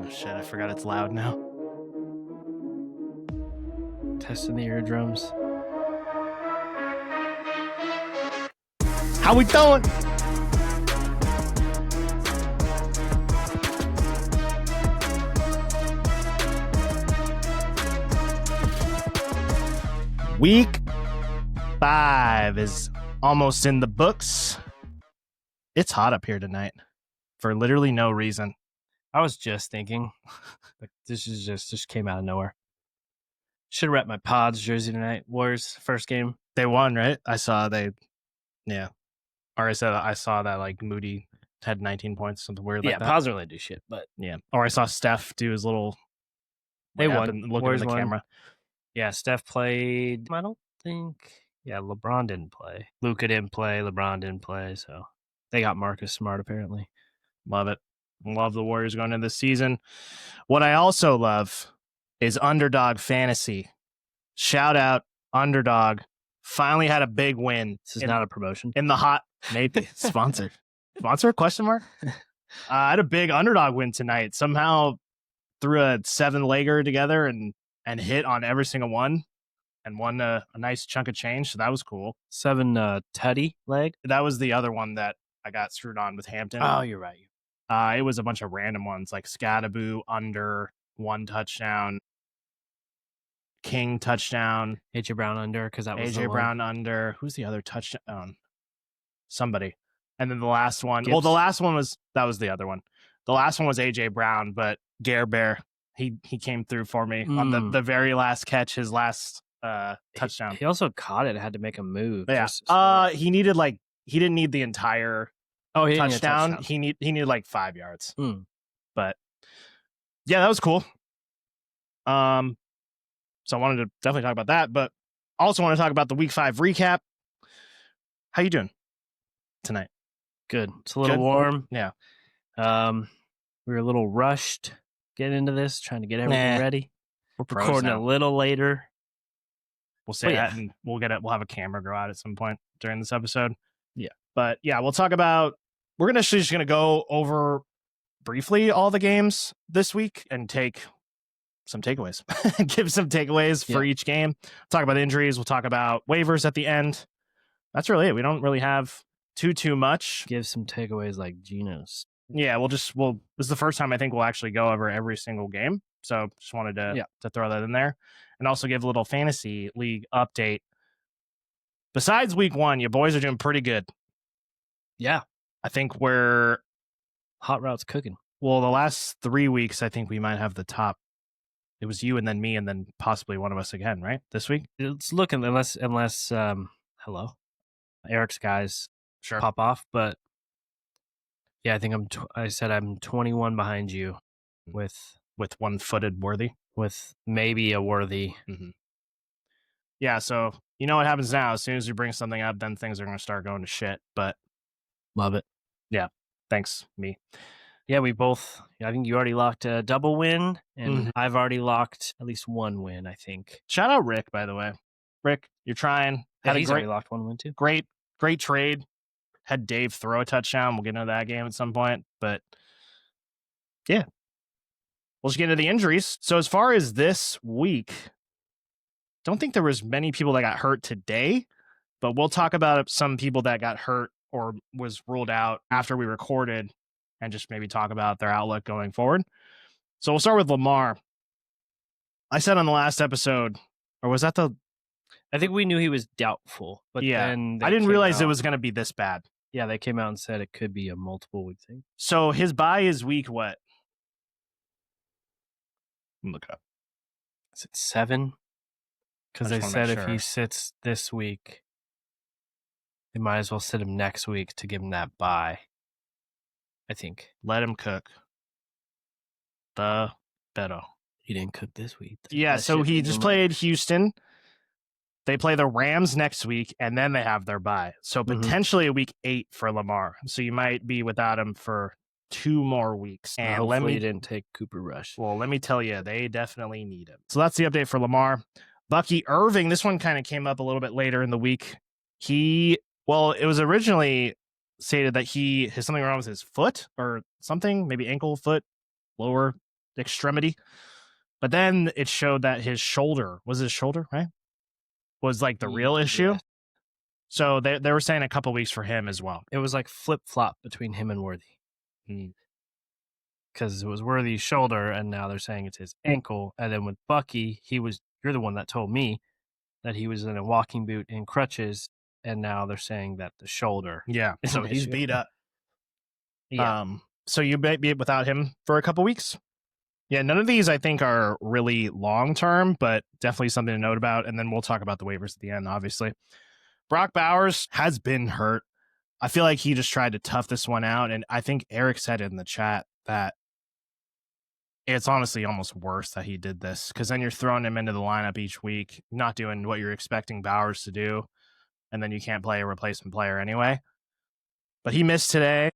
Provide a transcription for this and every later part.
Oh, shit, I forgot it's loud now. Testing the eardrums. How we doing? Week 5 is almost in the books. It's hot up here tonight for literally no reason. I was just thinking, like, this is just came out of nowhere. Should have repped my Pods jersey tonight. Warriors first game. They won, right? I saw that like Moody had 19 points, something weird like that. Pods don't really do shit, but yeah. Or I saw Steph do his little. They won. Looking at the camera. Yeah, Steph played. I don't think. Yeah, LeBron didn't play. Luka didn't play. LeBron didn't play. So they got Marcus Smart apparently. Love it. Love the Warriors going into this season. What I also love is Underdog Fantasy. Shout out Underdog. Finally had a big win. This is not a promotion. In the hot, maybe sponsor. Sponsor? Question mark? I had a big Underdog win tonight. Somehow threw a 7-legger together and hit on every single one and won a nice chunk of change. So that was cool. 7 tutty leg? That was the other one that I got screwed on with Hampton. Oh, you're right. It was a bunch of random ones like Scadaboo under 1 touchdown, King touchdown, AJ Brown under because that was AJ Brown under. Who's the other touchdown? Somebody. And then the last one. Gibbs. Well, the last one was the other one. The last one was AJ Brown, but Gare Bear, he came through for me on the very last catch, his last touchdown. He also caught it. Had to make a move. Yeah. He didn't need the entire. He touchdown. He needed like 5 yards. But yeah, that was cool. So I wanted to definitely talk about that, but also want to talk about the week 5 recap. How you doing tonight? Good. It's a little warm. Yeah. We were a little rushed getting into this, trying to get everything ready. We're recording a little later. We'll say that, and we'll have a camera go out at some point during this episode. Yeah. But yeah, we'll talk about. We're just gonna go over briefly all the games this week and take some takeaways. Give some takeaways for each game. Talk about injuries. We'll talk about waivers at the end. That's really it. We don't really have too much. Give some takeaways like Geno's. Yeah, this is the first time I think we'll actually go over every single game. So just wanted to throw that in there and also give a little fantasy league update. Besides week 1, you boys are doing pretty good. Yeah. I think we're hot routes cooking. Well, the last 3 weeks, I think we might have the top. It was you and then me and then possibly one of us again, right? This week? It's looking unless hello. Eric's guys pop off, but yeah, I think I'm 21 behind you with one-footed Worthy. With maybe a Worthy. Mm-hmm. Yeah, so you know what happens now. As soon as you bring something up, then things are going to start going to shit, but love it. Yeah. Thanks, me. Yeah, we both. I think you already locked a double win, and I've already locked at least 1 win, I think. Shout out Rick, by the way. Rick, you're trying. He's already locked 1 win, too. Great trade. Had Dave throw a touchdown. We'll get into that game at some point. But, yeah. We'll just get into the injuries. So, as far as this week, don't think there was many people that got hurt today, but we'll talk about some people that got hurt or was ruled out after we recorded and just maybe talk about their outlook going forward. So we'll start with Lamar. I said on the last episode, or was that I think we knew he was doubtful, but then I didn't realize it was going to be this bad. Yeah, they came out and said it could be a multiple week thing. So his bye is week what? Look it up. Is it 7? Because they said if he sits this week, they might as well sit him next week to give him that bye. I think. Let him cook. The better. He didn't cook this week. Yeah, so he just played Houston. They play the Rams next week, and then they have their bye. So potentially a week 8 for Lamar. So you might be without him for 2 more weeks. And hopefully he didn't take Cooper Rush. Well, let me tell you, they definitely need him. So that's the update for Lamar. Bucky Irving, this one kind of came up a little bit later in the week. It was originally stated that he has something wrong with his foot or something, maybe ankle, foot, lower extremity. But then it showed that his shoulder, right? Was like the real issue. Yeah. So they were saying a couple weeks for him as well. It was like flip-flop between him and Worthy. Because it was Worthy's shoulder, and now they're saying it's his ankle. And then with Bucky, you're the one that told me that he was in a walking boot and crutches, and now they're saying that the shoulder. Yeah, so he's beat up. Yeah. So you might be without him for a couple weeks. Yeah, none of these I think are really long-term, but definitely something to note about. And then we'll talk about the waivers at the end, obviously. Brock Bowers has been hurt. I feel like he just tried to tough this one out. And I think Eric said it in the chat that it's honestly almost worse that he did this, because then you're throwing him into the lineup each week, not doing what you're expecting Bowers to do, and then you can't play a replacement player anyway. But he missed today.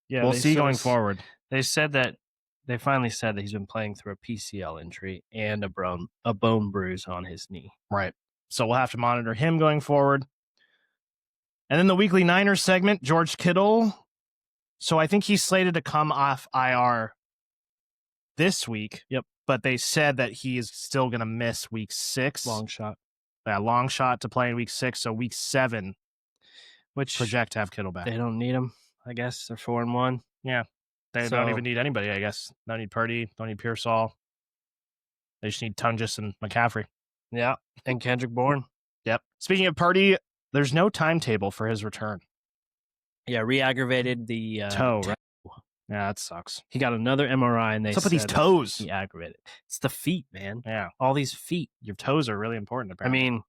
Yeah, we'll see going forward. They finally said that he's been playing through a PCL injury and a bone bruise on his knee. Right. So we'll have to monitor him going forward. And then the weekly Niners segment, George Kittle. So I think he's slated to come off IR this week. Yep. But they said that he is still going to miss week 6. Long shot. Yeah, long shot to play in week 6. So week 7, which project to have Kittle back. They don't need him, I guess. They're 4-1. Yeah. They don't even need anybody, I guess. Don't need Purdy. Don't need Pearsall. They just need Tungus and McCaffrey. Yeah. And Kendrick Bourne. Yep. Speaking of Purdy, there's no timetable for his return. Yeah, re-aggravated the toe, right? Yeah, that sucks. He got another MRI, and they What's up with these toes? He aggravated. It's the feet, man. Yeah. All these feet. Your toes are really important, apparently. I mean,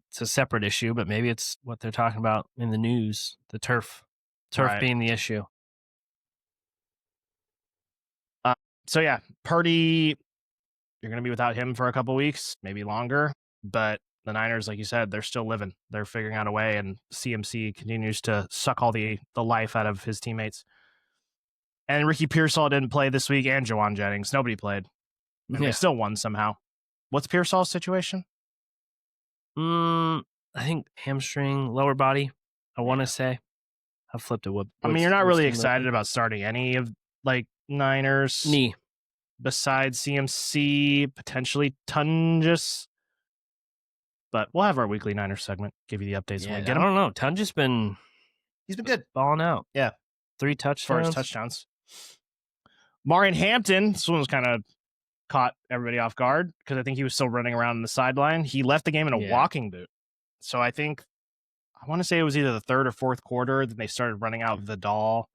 it's a separate issue, but maybe it's what they're talking about in the news. The turf right. being the issue. So, yeah, Purdy, you're going to be without him for a couple weeks, maybe longer. But the Niners, like you said, they're still living. They're figuring out a way, and CMC continues to suck all the life out of his teammates. And Ricky Pearsall didn't play this week, and Jawan Jennings. Nobody played. And they still won somehow. What's Pearsall's situation? I think hamstring, lower body, I want to say. I've flipped it. I mean, you're not really excited about starting any of, Niners. Knee. Besides CMC, potentially Tungus. But we'll have our weekly Niners segment. Give you the updates when we get them. I don't know. Tungus he's been good. Balling out. Yeah. 3 touchdowns. First touchdowns. Marion Hampton, this one was kind of caught everybody off guard because I think he was still running around on the sideline. He left the game in a walking boot. So I want to say it was either the third or fourth quarter that they started running out Vidal.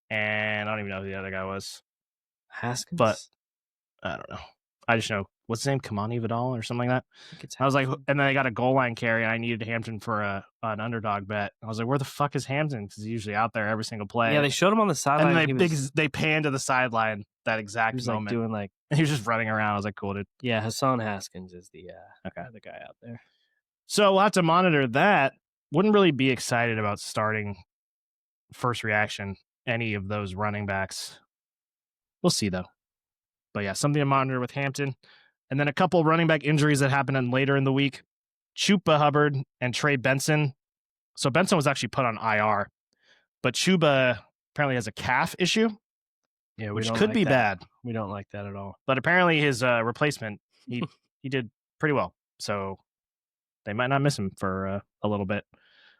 And I don't even know who the other guy was. Haskins? But I don't know. I just know, what's his name? Kamani Vidal or something like that? I was like, and then I got a goal line carry and I needed Hampton for an underdog bet. I was like, where the fuck is Hampton? Because he's usually out there every single play. Yeah, they showed him on the sideline. And then they panned to the sideline that exact moment. Doing he was just running around. I was like, cool, dude. Yeah, Hassan Haskins is the guy out there. So we'll have to monitor that. Wouldn't really be excited about starting first reaction any of those running backs. We'll see, though. But yeah, something to monitor with Hampton. And then a couple running back injuries that happened later in the week. Chuba Hubbard and Trey Benson. So Benson was actually put on IR. But Chuba apparently has a calf issue. Yeah, which could be bad. We don't like that at all. But apparently his replacement, he did pretty well. So they might not miss him for a little bit.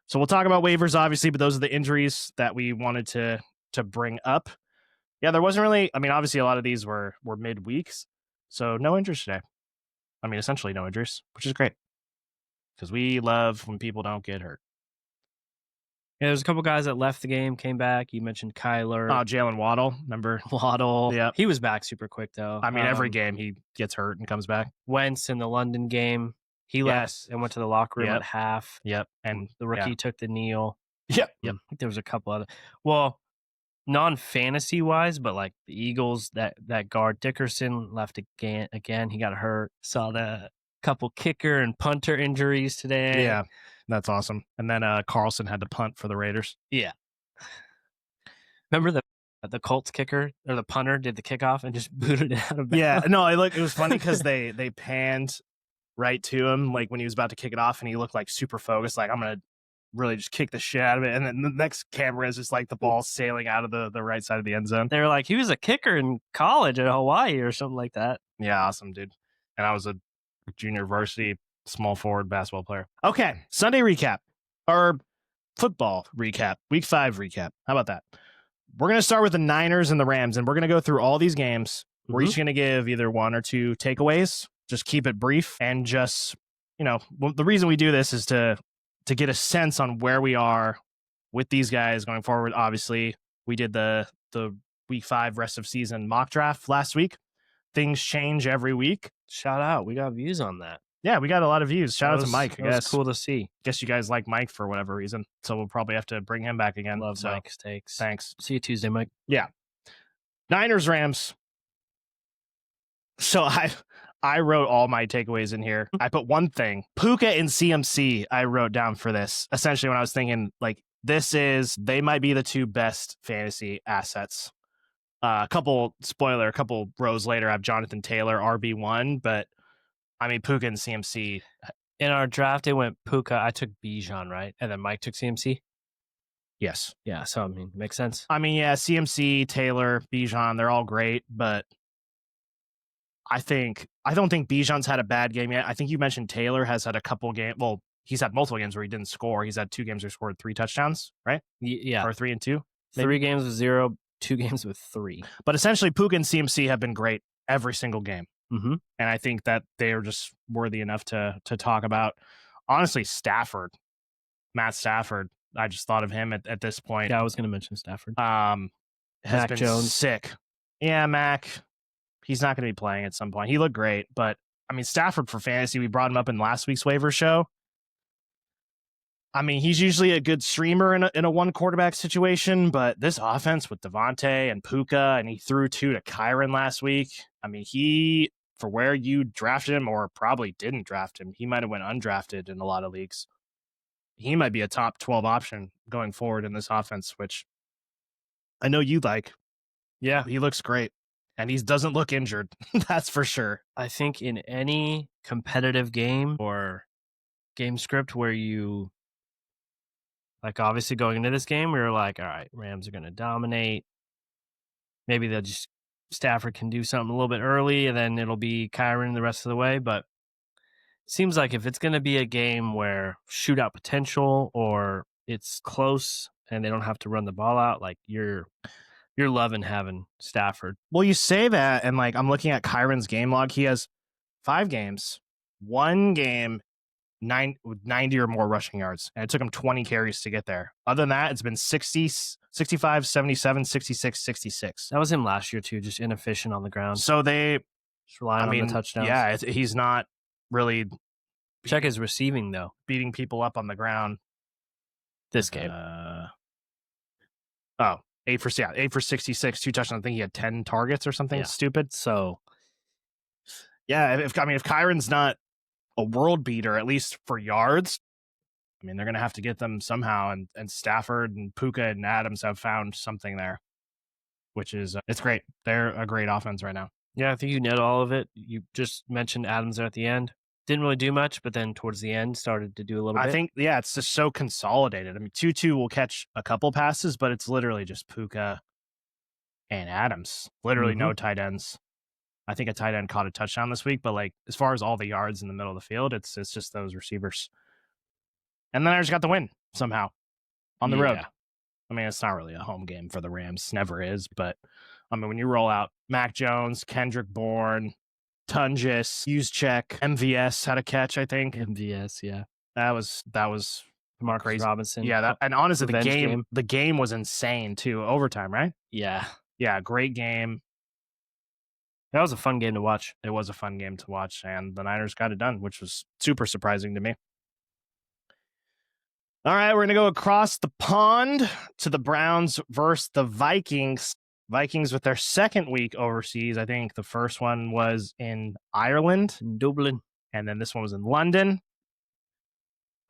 So we'll talk about waivers, obviously, but those are the injuries that we wanted to bring up. Yeah, there wasn't really, I mean, obviously a lot of these were mid-weeks, so no injuries today. I mean, essentially no injuries, which is great, because we love when people don't get hurt. Yeah, there's a couple guys that left the game, came back. You mentioned Kyler. Oh, Jalen Waddle, remember? Waddle. Yeah. He was back super quick, though. I mean, every game he gets hurt and comes back. Wentz in the London game, he left and went to the locker room at half. Yep. And the rookie took the kneel. Yep. I think there was a couple other. Well, non-fantasy wise, but like the Eagles, that guard Dickerson left again. He got hurt. Saw the couple kicker and punter injuries today. Yeah, that's awesome. And then Carlson had to punt for the Raiders. Yeah. Remember the Colts kicker or the punter did the kickoff and just booted it out of bounds? Yeah, no, it was funny because they panned right to him like when he was about to kick it off, and he looked like super focused, like I'm gonna really just kick the shit out of it. And then the next camera is just like the ball sailing out of the right side of the end zone. They were like, he was a kicker in college at Hawaii or something like that. Yeah, awesome, dude. And I was a junior varsity small forward basketball player. Okay, Sunday recap or football recap, week 5 recap. How about that? We're going to start with the Niners and the Rams, and we're going to go through all these games. We're each going to give either 1 or 2 takeaways. Just keep it brief and just, the reason we do this is to get a sense on where we are with these guys going forward. Obviously, we did the week 5 rest of season mock draft last week. Things change every week. Shout out. We got views on that. Yeah, we got a lot of views. Shout out to Mike, I guess. It was cool to see. Guess you guys like Mike for whatever reason. So we'll probably have to bring him back again. Love Mike's takes. Thanks. See you Tuesday, Mike. Yeah. Niners, Rams. So I wrote all my takeaways in here. I put one thing. Puka and CMC I wrote down for this. Essentially when I was thinking, like, they might be the 2 best fantasy assets. A couple rows later, I have Jonathan Taylor, RB1, but I mean, Puka and CMC. In our draft, it went Puka. I took Bijan, right? And then Mike took CMC? Yes. Yeah, so, I mean, makes sense. I mean, yeah, CMC, Taylor, Bijan, they're all great, but I don't think Bijan's had a bad game yet. I think you mentioned Taylor has had a couple games. Well, he's had multiple games where he didn't score. He's had 2 games where he scored 3 touchdowns, right? Yeah. Or 3 and 2. 3 games with 0, 2 games with 3. But essentially, Puka and CMC have been great every single game. Mm-hmm. And I think that they are just worthy enough to talk about. Honestly, Matt Stafford, I just thought of him at this point. Yeah, I was going to mention Stafford. Has Mac been Jones. sick. Yeah, Mac. He's not going to be playing at some point. He looked great, but I mean, Stafford for fantasy, we brought him up in last week's waiver show. I mean, he's usually a good streamer in a 1 quarterback situation, but this offense with Devontae and Puka, and he threw 2 to Kyron last week. I mean, for where you drafted him or probably didn't draft him, he might have went undrafted in a lot of leagues. He might be a top 12 option going forward in this offense, which I know you like. Yeah. He looks great, and he doesn't look injured. That's for sure. I think in any competitive game or game script where you, like, obviously going into this game, we were like, all right, Rams are going to dominate. Maybe Stafford can do something a little bit early, and then it'll be Kyron the rest of the way. But it seems like if it's going to be a game where shootout potential or it's close and they don't have to run the ball out, like you're loving having Stafford. Well, you say that, and like I'm looking at Kyron's game log. He has 5 games, 1 game, 90 or more rushing yards, and it took him 20 carries to get there. Other than that, it's been 60, 65, 77, 66, 66. That was him last year too, just inefficient on the ground. So they just relying on the touchdowns. Yeah, he's not really. Check his receiving though. Beating people up on the ground. This game. 8 for 66, 2 touchdowns. I think he had 10 targets or something stupid. So yeah, if Kyron's not a world beater, at least for yards, I mean, they're going to have to get them somehow. And Stafford and Puka and Adams have found something there, which is, it's great. They're a great offense right now. Yeah, I think you nailed all of it. You just mentioned Adams there at the end. Didn't really do much, but then towards the end started to do a little bit. I think, yeah, it's just so consolidated. I mean, Tutu will catch a couple passes, but it's literally just Puka and Adams. Literally no tight ends. I think a tight end caught a touchdown this week, but like as far as all the yards in the middle of the field, it's just those receivers. And then I just got the win somehow on the road. I mean, it's not really a home game for the Rams, never is, but I mean, when you roll out Mac Jones, Kendrick Bourne, Tungis, Juszczyk, MVS had a catch, I think. MVS, yeah. That was Marcus crazy. Robinson. Yeah, and honestly, Revenge the game was insane too. Overtime, right? Yeah. Yeah, great game. That was a fun game to watch. It was a fun game to watch, and the Niners got it done, which was super surprising to me. All right, we're going to go across the pond to the Browns versus the Vikings. Vikings with their second week overseas. I think the first one was in Ireland. Dublin. And then this one was in London.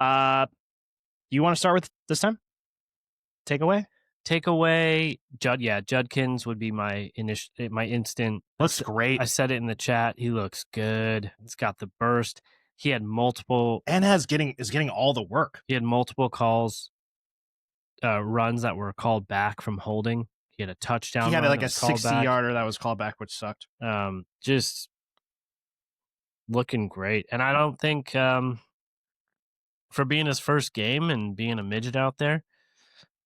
You want to start with this time? Takeaway, Judkins would be my instant. Looks great. I said it in the chat. He looks good. He's got the burst. He had multiple and is getting all the work. He had multiple calls, runs that were called back from holding. He had a touchdown. He had run like that a was called 60-yarder that was called back, which sucked. Just looking great, and I don't think for being his first game and being a midget out there,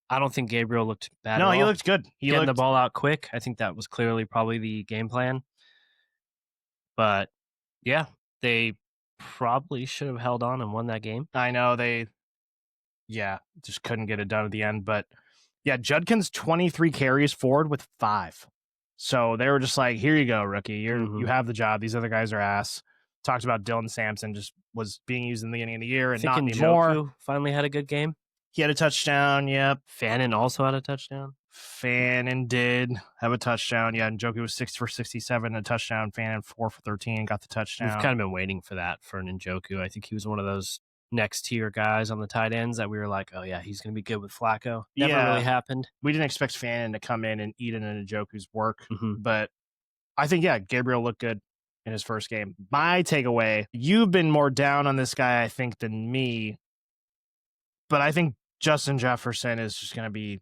I don't think Gabriel looked bad. No, at he all. looked good. He Getting looked the ball out quick. I think that was clearly probably the game plan. But yeah, they probably should have held on and won that game. I know they just couldn't get it done at the end. But yeah, Judkins 23 carries forward with 5. So they were just like, here you go, rookie. You have the job. These other guys are ass. Talked about Dylan Sampson just was being used in the beginning of the year and not anymore. Njoku finally had a good game. He had a touchdown. Yep. Fannin also had a touchdown. Fannin did have a touchdown. Yeah, Njoku was 6 for 67, a touchdown. Fannin 4 for 13, got the touchdown. We've kind of been waiting for that for Njoku. I think he was one of those next tier guys on the tight ends that we were like, oh yeah, he's going to be good with Flacco. Never really happened. We didn't expect Fannin to come in and eat into Njoku's work, but I think, Gabriel looked good in his first game. My takeaway, you've been more down on this guy, I think, than me, but I think Justin Jefferson is just going to be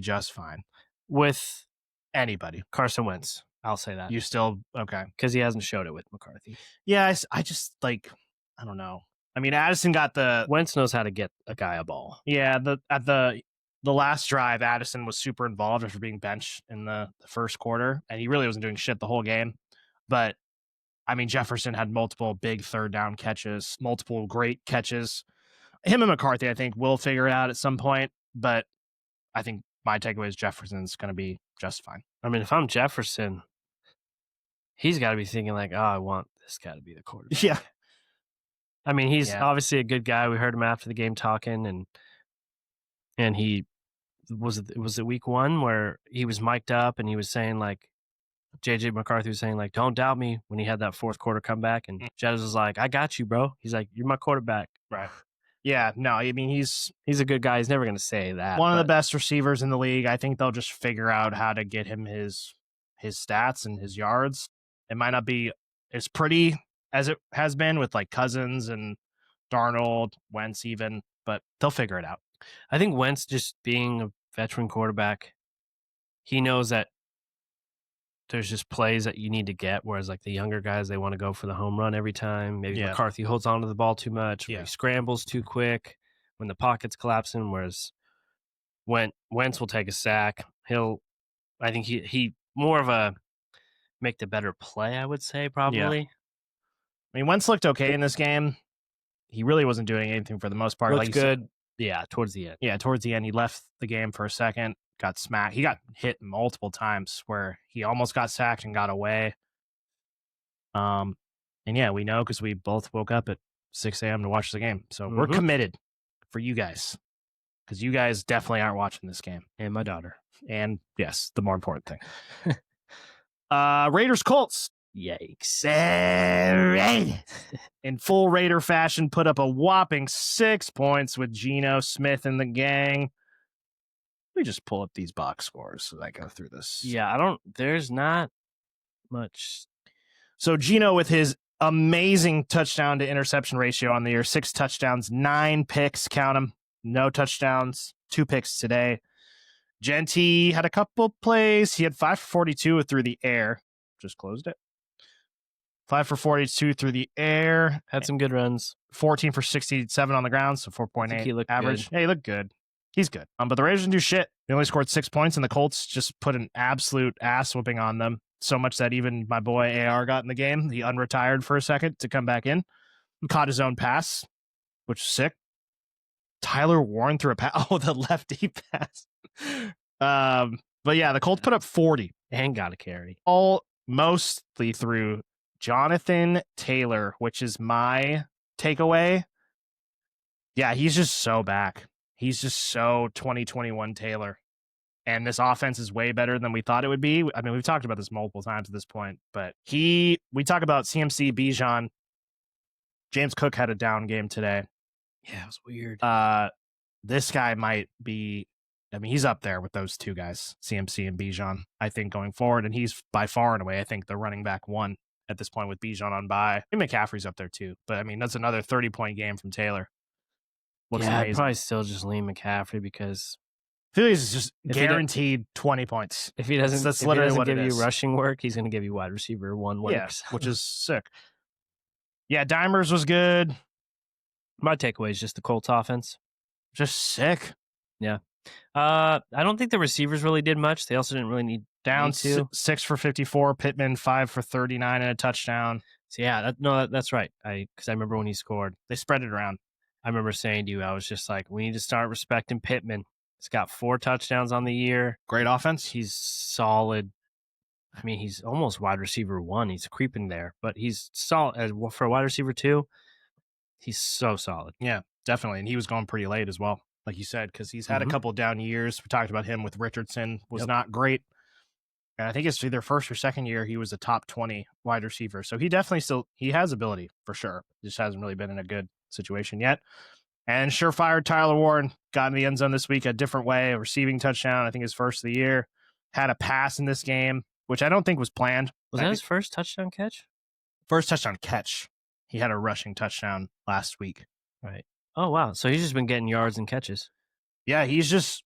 just fine with anybody. Carson Wentz, I'll say that. You still, okay. Because he hasn't showed it with McCarthy. Yeah, I just, like, I don't know. I mean, Addison got Wentz knows how to get a guy a ball. Yeah, at the last drive, Addison was super involved after being benched in the first quarter, and he really wasn't doing shit the whole game. But, I mean, Jefferson had multiple big third down catches, multiple great catches. Him and McCarthy, I think, will figure it out at some point, but I think my takeaway is Jefferson's going to be just fine. I mean, if I'm Jefferson, he's got to be thinking like, oh, I want this guy to be the quarterback. Yeah. I mean, he's obviously a good guy. We heard him after the game talking, and he was it week 1 where he was mic'd up and he was saying like, JJ McCarthy was saying like, don't doubt me when he had that fourth quarter comeback, and Jez was like, I got you, bro. He's like, you're my quarterback. Right. Yeah, no, I mean, he's a good guy. He's never going to say that. One of the best receivers in the league. I think they'll just figure out how to get him his stats and his yards. It might not be as pretty as it has been with like Cousins and Darnold, Wentz even, but they'll figure it out. I think Wentz, just being a veteran quarterback, he knows that there's just plays that you need to get, whereas like the younger guys, they want to go for the home run every time. Maybe McCarthy holds on to the ball too much. He scrambles too quick when the pocket's collapsing, whereas Wentz will take a sack. I think he more of a make the better play, I would say, probably. Yeah. I mean, Wentz looked okay in this game. He really wasn't doing anything for the most part. Looked good. Yeah, towards the end. Yeah, towards the end, he left the game for a second, got smacked. He got hit multiple times where he almost got sacked and got away. And yeah, we know because we both woke up at 6 a.m. to watch the game. So we're committed for you guys, because you guys definitely aren't watching this game. And my daughter. And yes, the more important thing. Raiders Colts. Yikes. In full Raider fashion, put up a whopping 6 points with Geno Smith and the gang. Let me just pull up these box scores so I go through this. Yeah, there's not much. So Geno with his amazing touchdown to interception ratio on the year, 6 touchdowns, 9 picks, count them, no touchdowns, 2 picks today. Genty had a couple plays. He had 5 for 42 through the air. Just closed it. 5 for 42 through the air. Had some good runs. 14 for 67 on the ground, so 4.8 average. Hey, he looked good. He's good. But the Raiders didn't do shit. They only scored 6 points, and the Colts just put an absolute ass whooping on them. So much that even my boy AR got in the game. He unretired for a second to come back in. Caught his own pass, which is sick. Tyler Warren threw a pass. Oh, the lefty pass. But yeah, the Colts put up 40. And got a carry. All mostly through Jonathan Taylor, which is my takeaway. Yeah, he's just so back. He's just so 2021 Taylor. And this offense is way better than we thought it would be. I mean, we've talked about this multiple times at this point, but we talk about CMC, Bijan. James Cook had a down game today. Yeah, it was weird. This guy might be, I mean, he's up there with those two guys, CMC and Bijan, I think, going forward. And he's by far and away, I think, the running back 1 at this point with Bijan on bye. And McCaffrey's up there too. But I mean, that's another 30-point game from Taylor. Looks I'd amazing. probably still just lean McCaffrey because I feel like he's just If he do- guaranteed 20 points. if he doesn't, That's if he literally doesn't what it give you is. rushing work, he's going to give you wide receiver 1 work. Yeah, which is sick. Yeah, Dimers was good. My takeaway is just the Colts offense. Just sick. I don't think the receivers really did much. They also didn't really need Down to. 6 for 54. Pittman 5 for 39 and a touchdown. So yeah, that's right. Because I remember when he scored, They spread it around. I remember saying to you, I was just like, we need to start respecting Pittman. He's got 4 touchdowns on the year. Great offense. He's solid. I mean, he's almost wide receiver 1. He's creeping there, but he's solid for a wide receiver 2. He's so solid. Yeah, definitely. And he was going pretty late as well, like you said, because he's had a couple down years. We talked about him with Richardson. Was not great. And I think it's either first or second year he was a top 20 wide receiver. So he definitely he has ability for sure. Just hasn't really been in a good situation yet. And surefire Tyler Warren got in the end zone this week a different way, a receiving touchdown. I think his first of the year. Had a pass in this game, which I don't think was planned. Was that his first touchdown catch? First touchdown catch. He had a rushing touchdown last week. Right. Oh, wow. So he's just been getting yards and catches. Yeah, he's just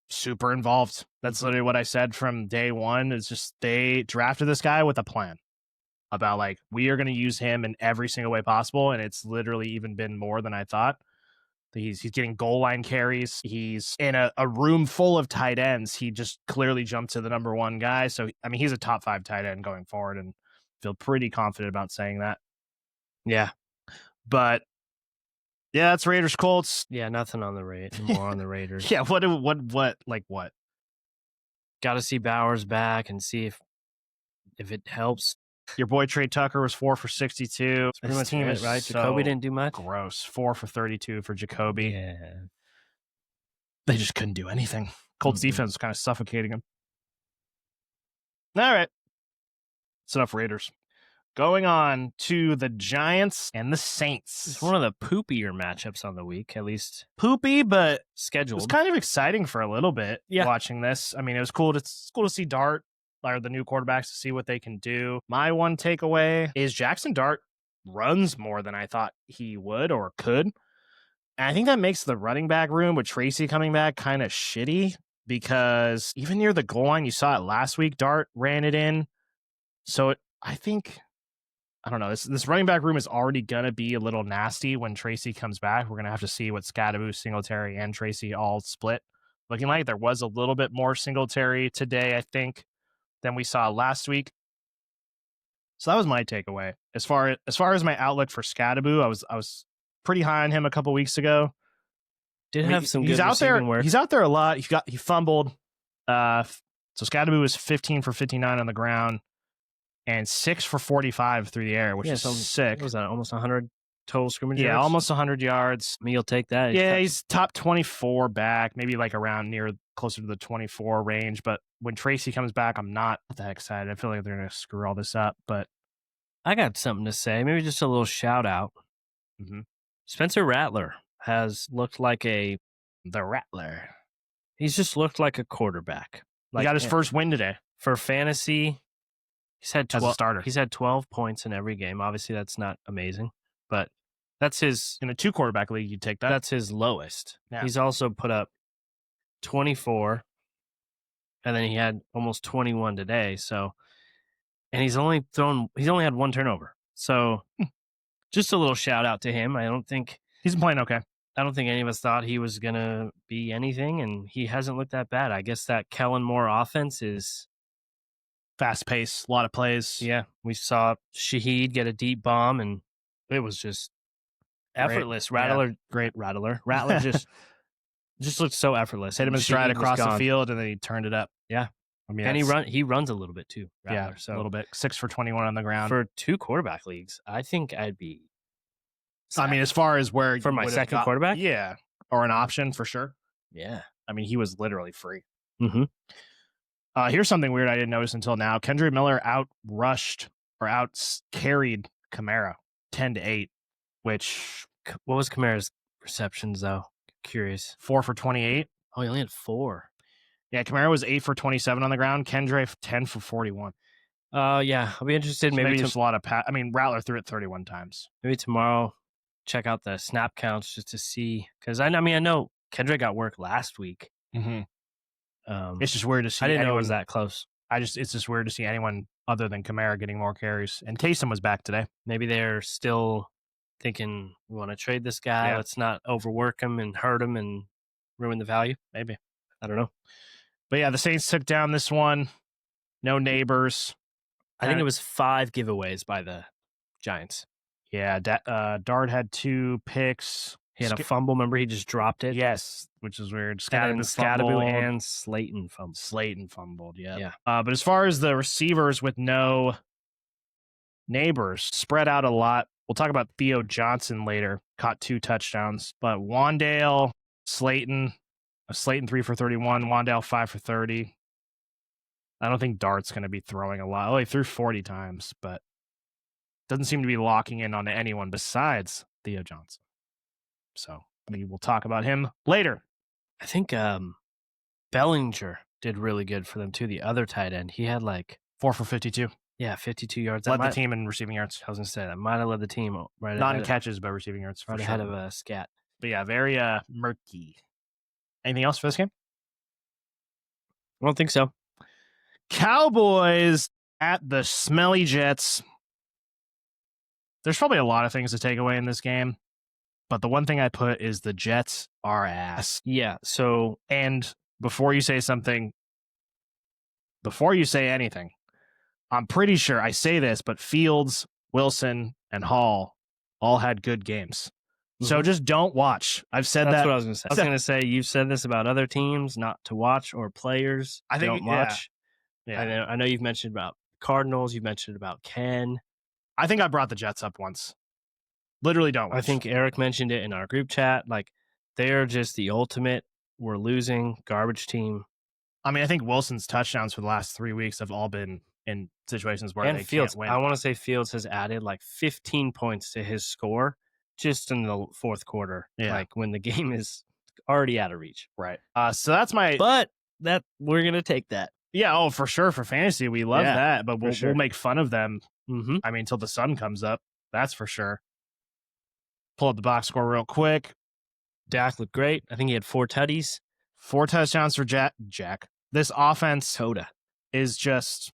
super involved. That's literally what I said from day one. It's just they drafted this guy with a plan about like, we are going to use him in every single way possible. And it's literally even been more than I thought. He's getting goal line carries. He's in a room full of tight ends. He just clearly jumped to the number 1 guy. So, I mean, he's a top 5 tight end going forward and feel pretty confident about saying that. Yeah. But yeah, that's Raiders Colts. Yeah, nothing on the more on the Raiders. Yeah, what? Got to see Bowers back and see if it helps. Your boy Trey Tucker was 4 for 62. That's pretty much team it, is right? so Jacoby didn't do much. Gross. 4 for 32 for Jacoby. Yeah. They just couldn't do anything. Colts defense was kind of suffocating him. All right. That's enough Raiders. Going on to the Giants and the Saints. It's one of the poopier matchups on the week, at least Poopy, but it scheduled. was kind of exciting for a little bit watching this. I mean, it was cool to see Dart, or the new quarterbacks, to see what they can do. My one takeaway is Jackson Dart runs more than I thought he would or could. And I think that makes the running back room with Tracy coming back kind of shitty, because even near the goal line, you saw it last week, Dart ran it in. So I don't know. This running back room is already going to be a little nasty when Tracy comes back. We're going to have to see what Scadaboo, Singletary, and Tracy all split. Looking like there was a little bit more Singletary today, I think, than we saw last week. So that was my takeaway. As far as my outlook for Scadaboo, I was pretty high on him a couple weeks ago. Have some good receiving work. He's out there a lot. He fumbled. So Scadaboo was 15 for 59 on the ground and 6 for 45 through the air, which is sick. What was that, almost 100 total scrimmage yards? Yeah, almost 100 yards. I mean, you'll take that. Yeah, he's top 24 back, maybe like around closer to the 24 range. But when Tracy comes back, I'm not that excited. I feel like they're going to screw all this up. But I got something to say. Maybe just a little shout out. Spencer Rattler has looked like the Rattler. He's just looked like a quarterback. He got his first win today. For fantasy, he's had 12, as a starter. He's had 12 points in every game. Obviously, that's not amazing, but that's his... In a 2-quarterback league, you'd take that. That's his lowest. Yeah. He's also put up 24, and then he had almost 21 today. So, and he's only had 1 turnover. So, just a little shout out to him. I don't think he's been playing okay. I don't think any of us thought he was going to be anything, and he hasn't looked that bad. I guess that Kellen Moore offense is fast pace, a lot of plays. Yeah, we saw Shaheed get a deep bomb, and it was just effortless. Rattler just looked so effortless. Hit him in stride across the field, and then he turned it up. Yeah, I mean, and he runs a little bit too. Rattler, so a little bit. 6 for 21 on the ground for 2 quarterback leagues. I think I'd be. I mean, as far as where for my second quarterback, yeah, or an option for sure. Yeah, I mean, he was literally free. Here's something weird I didn't notice until now. Kendra Miller out carried Kamara 10-8, which what was Kamara's receptions though? Curious. 4 for 28. Oh, he only had 4. Yeah, Kamara was 8 for 27 on the ground. Kendra 10 for 41. Yeah, I'll be interested. So Maybe just a lot of Rattler threw it 31 times. maybe tomorrow, check out the snap counts just to see. Because I know Kendrick got work last week. Mm-hmm. It's just weird to see. I didn't know anyone, it was that close. It's just weird to see anyone other than Kamara getting more carries. And Taysom was back today. Maybe they're still thinking, we want to trade this guy. Yeah. Let's not overwork him and hurt him and ruin the value. Maybe. I don't know. But yeah, the Saints took down this one. No neighbors. I think it was 5 giveaways by the Giants. Yeah, Dart had 2 picks. He had a fumble. Remember, he just dropped it. Yes, which is weird. Scatterbo and Slayton fumbled. Slayton fumbled, yeah. But as far as the receivers with no neighbors, spread out a lot. We'll talk about Theo Johnson later. Caught 2 touchdowns. But Wandale, Slayton 3 for 31. Wandale 5 for 30. I don't think Dart's going to be throwing a lot. Oh, he threw 40 times, but doesn't seem to be locking in on anyone besides Theo Johnson. So we will talk about him later. I think Bellinger did really good for them too. The other tight end, he had like 4 for 52. Yeah, 52 yards. Led the team in receiving yards. I was going to say that might have led the team right Not in catches, but receiving yards. Right ahead of Scat. But yeah, very murky. Anything else for this game? I don't think so. Cowboys at the Smelly Jets. There's probably a lot of things to take away in this game, but the one thing I put is the Jets are ass. Yeah, so... And before you say anything, I'm pretty sure I say this, but Fields, Wilson, and Hall all had good games. Mm-hmm. So just don't watch. I've said That's that. what I was going to say. I was going to say, you've said this about other teams, not to watch, or players. I think don't watch. Yeah. I know you've mentioned about Cardinals. You've mentioned about Ken. I think I brought the Jets up once. Literally don't watch. I think Eric mentioned it in our group chat. Like, they're just the ultimate, we're losing, garbage team. I mean, I think Wilson's touchdowns for the last 3 weeks have all been in situations where they Fields, can't win. I want to say Fields has added like 15 points to his score just in the fourth quarter. Yeah. Like when the game is already out of reach. Right. So that's my... But we're going to take that. Yeah, oh, for sure. For fantasy, we love that, but we'll make fun of them. Mm-hmm. I mean, until the sun comes up. That's for sure. Pull up the box score real quick. Dak looked great. I think he had 4 tutties. 4 touchdowns for Jack. This offense is just...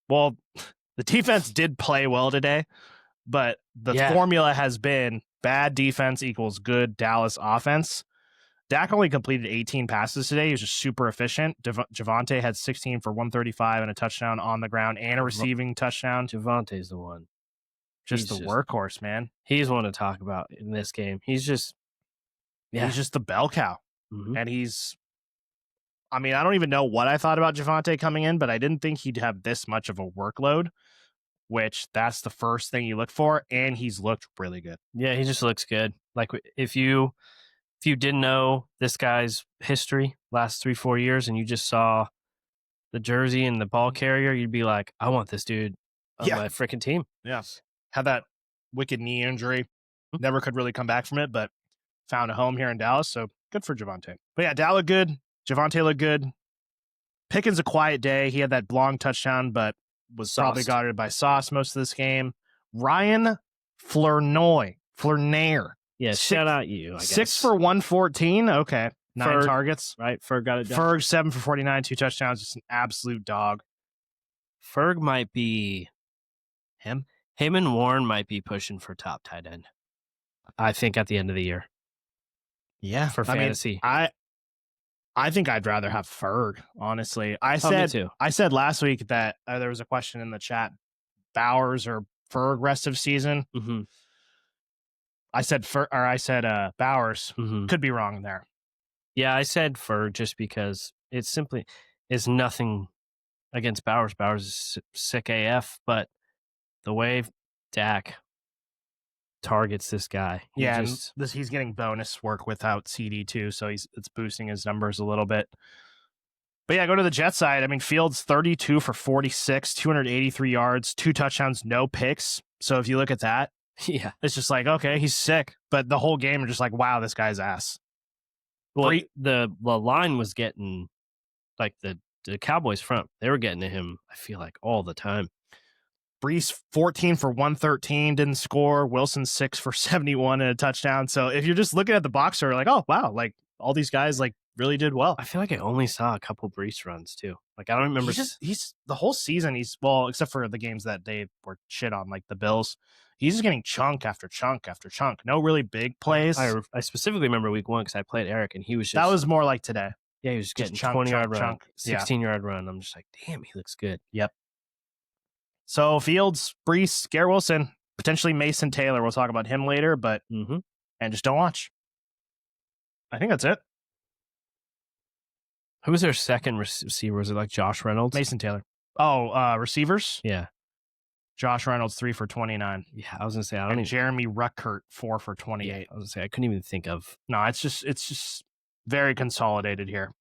Well, the defense did play well today, but the formula has been bad defense equals good Dallas offense. Dak only completed 18 passes today. He was just super efficient. Javonte had 16 for 135 and a touchdown on the ground and a receiving touchdown. Javonte's the one. He's the workhorse, man. He's one to talk about in this game. He's just... Yeah. He's just the bell cow. Mm-hmm. And I mean, I don't even know what I thought about Javonte coming in, but I didn't think he'd have this much of a workload, which that's the first thing you look for. And he's looked really good. Yeah, he just looks good. Like if you didn't know this guy's history last 3-4 years and you just saw the jersey and the ball carrier, you'd be like, I want this dude on my freaking team. Yeah. Had that wicked knee injury. Never could really come back from it, but found a home here in Dallas. So good for Javonte. But yeah, Dak looked good. Javonte looked good. Pickens a quiet day. He had that long touchdown, but was probably guarded by Sauce most of this game. Ryan Flournoy. Yeah, shout out you, I guess. 6 for 114. Okay. 9 targets. Right. Ferg got it done. Ferg, 7 for 49, 2 touchdowns. Just an absolute dog. Ferg might be... Him and Warren might be pushing for top tight end, I think, at the end of the year. Yeah. For fantasy. I think I'd rather have Ferg, honestly. I said last week that there was a question in the chat, Bowers or Ferg rest of season. Mm-hmm. I said Bowers. Mm-hmm. Could be wrong there. Yeah, I said Ferg just because it's nothing against Bowers. Bowers is sick AF, but the way Dak targets this guy, he's getting bonus work without CD too, so it's boosting his numbers a little bit. But yeah, go to the Jet side. I mean, Fields 32 for 46, 283 yards, 2 touchdowns, no picks. So if you look at that, yeah, it's just like, okay, he's sick. But the whole game, you're just like, wow, this guy's ass. Well, the line was getting, like, the the Cowboys front, they were getting to him, I feel like, all the time. Brees 14 for 113, didn't score. Wilson 6 for 71 and a touchdown. So if you're just looking at the box score, like, oh wow, like all these guys like really did well. I feel like I only saw a couple Brees runs too. Like I don't remember. He's the whole season. He's well, except for the games that they were shit on, like the Bills. He's just getting chunk after chunk after chunk. No really big plays. I specifically remember week 1 because I played Eric and he was just that was more like today. Yeah, he was just getting chunk, 20-yard run, chunk. 16-yard run. I'm just like, damn, he looks good. Yep. So Fields, Brees, Garrett Wilson, potentially Mason Taylor. We'll talk about him later, but and just don't watch. I think that's it. Who was their second receiver? Was it like Josh Reynolds? Mason Taylor. Oh, receivers? Yeah. Josh Reynolds, 3 for 29. Yeah, I was going to say, I don't even... Jeremy Ruckert, 4 for 28. Yeah, I was going to say, I couldn't even think of... No, it's just very consolidated here.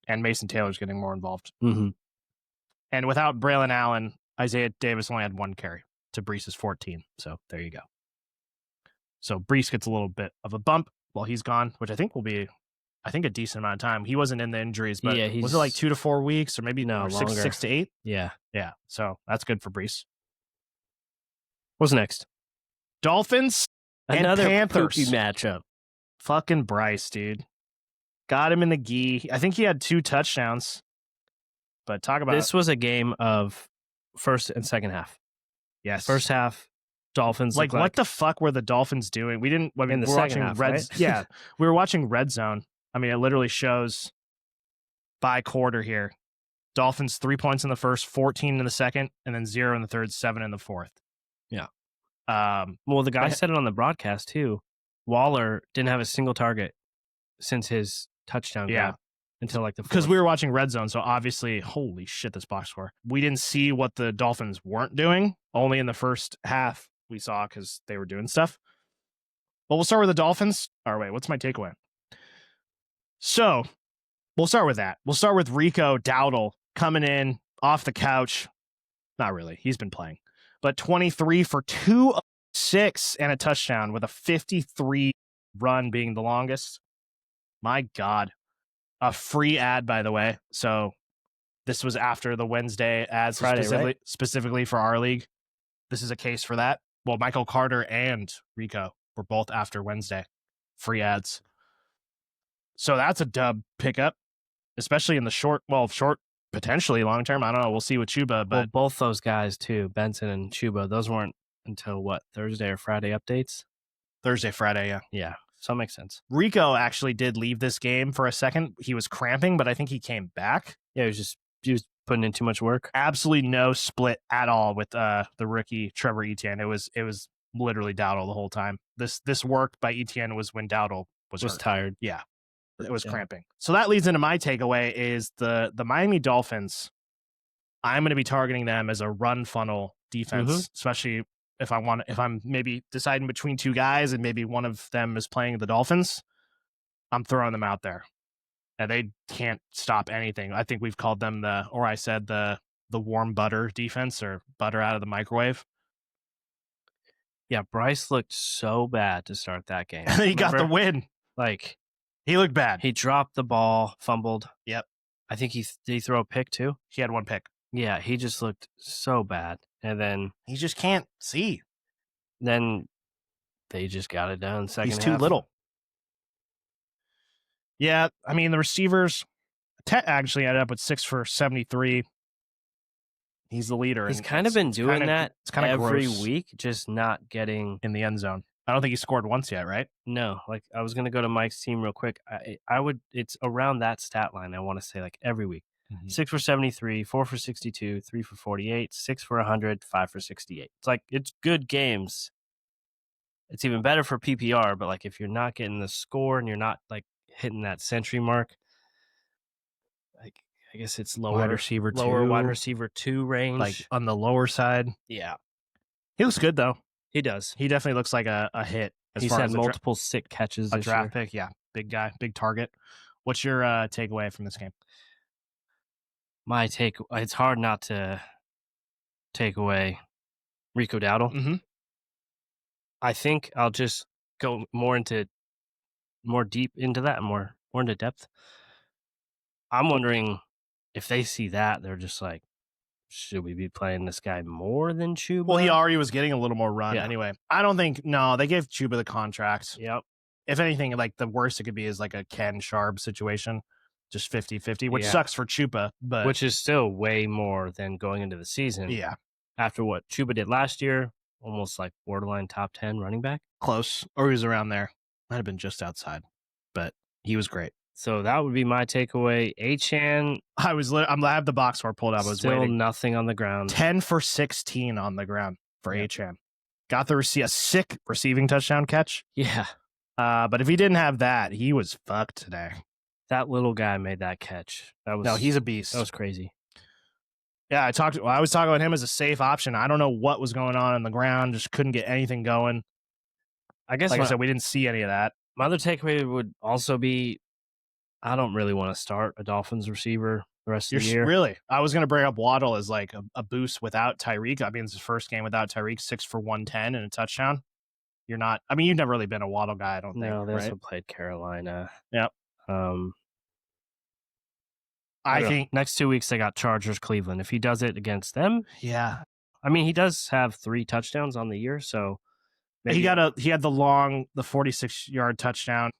And Mason Taylor's getting more involved. Mm-hmm. And without Braylon Allen, Isaiah Davis only had 1 carry to Brees' 14. So there you go. So Brees gets a little bit of a bump while he's gone, which I think will be, a decent amount of time. He wasn't in the injuries, but was it like 2 to 4 weeks or maybe no, or 6 to 8? Yeah. Yeah. So that's good for Brees. What's next? Dolphins Another and Panthers. poopy matchup. Fucking Bryce, dude. Got him in the gi. I think he had 2 touchdowns. But talk about this was a game of first and second half. Yes. First half, Dolphins. Like what the fuck were the Dolphins doing? We didn't. In the second half, right? Yeah, we were watching Red Zone. I mean, it literally shows by quarter here. Dolphins 3 points in the first, 14 in the second, and then 0 in the third, 7 in the fourth. Yeah. Well, the guy said it on the broadcast too. Waller didn't have a single target since his touchdown. Yeah. Until like because we were watching Red Zone, so obviously, holy shit, this box score. We didn't see what the Dolphins weren't doing. Only in the first half we saw because they were doing stuff. But we'll start with the Dolphins. Or wait, what's my takeaway? So we'll start with that. We'll start with Rico Dowdle coming in off the couch. Not really. He's been playing. But 23 for 206 and a touchdown with a 53 run being the longest. My God. A free ad, by the way. So this was after the Wednesday ad Friday, specifically for our league. This is a case for that. Well, Michael Carter and Rico were both after Wednesday. Free ads. So that's a dub pickup, especially in the short, potentially long term. I don't know. We'll see with Chuba. But both those guys too, Benson and Chuba, those weren't until what, Thursday or Friday updates? Thursday, Friday, yeah. Yeah. So it makes sense. Rico actually did leave this game for a second. He was cramping, but I think he came back. Yeah, he was putting in too much work. Absolutely no split at all with the rookie Trevor Etienne. It was literally Dowdle the whole time. This work by Etienne was when Dowdle was tired. Yeah, it was cramping. So that leads into my takeaway is the Miami Dolphins. I'm going to be targeting them as a run funnel defense, especially if I'm maybe deciding between 2 guys and maybe one of them is playing the Dolphins, I'm throwing them out there. And they can't stop anything. I think we've called them the warm butter defense or butter out of the microwave. Yeah, Bryce looked so bad to start that game. He got the win. Like he looked bad. He dropped the ball, fumbled. Yep. I think did he throw a pick too? He had 1 pick. Yeah, he just looked so bad. And then he just can't see. Then they just got it done second half. He's too little. Yeah, I mean, the receivers, Tet actually ended up with 6 for 73. He's the leader. He's kind of been doing that every week, just not getting in the end zone. I don't think he scored once yet, right? No, like I was going to go to Mike's team real quick. It's around that stat line. I want to say like every week. 6 for 73, 4 for 62, 3 for 48, 6 for 100, 5 for 68. It's like, it's good games. It's even better for PPR, but like if you're not getting the score and you're not like hitting that century mark, like I guess it's lower wide receiver 2 range. Like on the lower side. Yeah. He looks good though. He does. He definitely looks like a hit. He's had multiple sick catches. A draft pick, yeah. Big guy, big target. What's your takeaway from this game? My it's hard not to take away Rico Dowdle. I think I'll just go more deep into that, more into depth. I'm wondering if they see that, they're just like, should we be playing this guy more than Chuba? Well, he already was getting a little more run Yeah. anyway. I don't think, no, they gave Chuba the contract. Yep. If anything, like the worst it could be is like a Ken Sharp situation, just 50-50, which Yeah. sucks for Chuba, but Which is still way more than going into the season. yeah, After what Chuba did last year, almost like borderline top 10 running back. close, or he was around there. Might have been just outside, but he was great. So that would be my takeaway. Achane, I have the box score pulled up. I was still waiting. nothing on the ground. 10 for 16 on the ground for Yep. Achane. Got a sick receiving touchdown catch. Yeah. But if he didn't have that, he was fucked today. That little guy made that catch. No, he's a beast. That was crazy. Yeah, I was talking about him as a safe option. I don't know what was going on the ground. Just couldn't get anything going. I guess, like I said, we didn't see any of that. My other takeaway would also be, I don't really want to start a Dolphins receiver the rest of the year. Really? I was going to bring up Waddle as like a boost without Tyreek. I mean, it's his first game without Tyreek, 6 for 110 and a touchdown. You're not, I mean, you've never really been a Waddle guy, I don't think. No, they right? also played Carolina. Yep. I think next 2 weeks they got Chargers, Cleveland. If he does it against them, yeah. I mean, he does have 3 touchdowns on the year, so maybe. He had the 46-yard touchdown.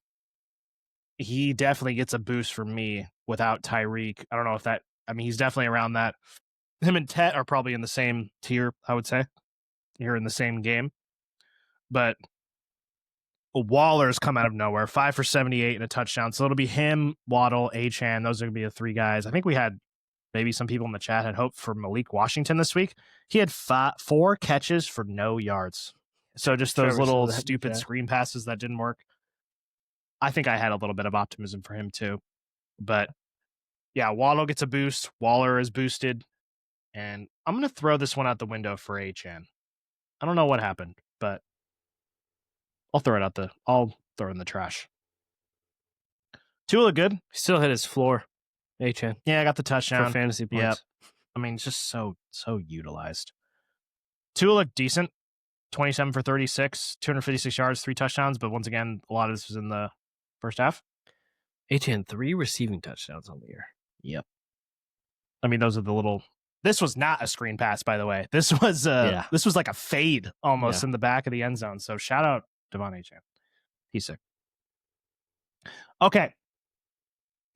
He definitely gets a boost from me without Tyreek. I don't know if that, I mean, he's definitely around that. Him and Tet are probably in the same tier, I would say. You're in the same game. But Waller's come out of nowhere, 5 for 78 and a touchdown. So it'll be him, Waddle, Achane. Those are going to be the 3 guys. I think we had maybe some people in the chat had hoped for Malik Washington this week. He had 4 catches for no yards. So just those little stupid screen passes that didn't work. I think I had a little bit of optimism for him too. But yeah, Waddle gets a boost. Waller is boosted. And I'm going to throw this one out the window for Achane. I don't know what happened, but I'll throw it in the trash. Tua look good. He still hit his floor. Achane. Yeah, I got the touchdown. For fantasy points. Yep. I mean, it's just so utilized. Tua looked decent. 27 for 36, 256 yards, 3 touchdowns. But once again, a lot of this was in the first half. Achane, 3 receiving touchdowns on the year. Yep. I mean, those are the little... This was not a screen pass, by the way. This was this was like a fade almost in the back of the end zone. So shout out Devon Achane. He's sick. Okay.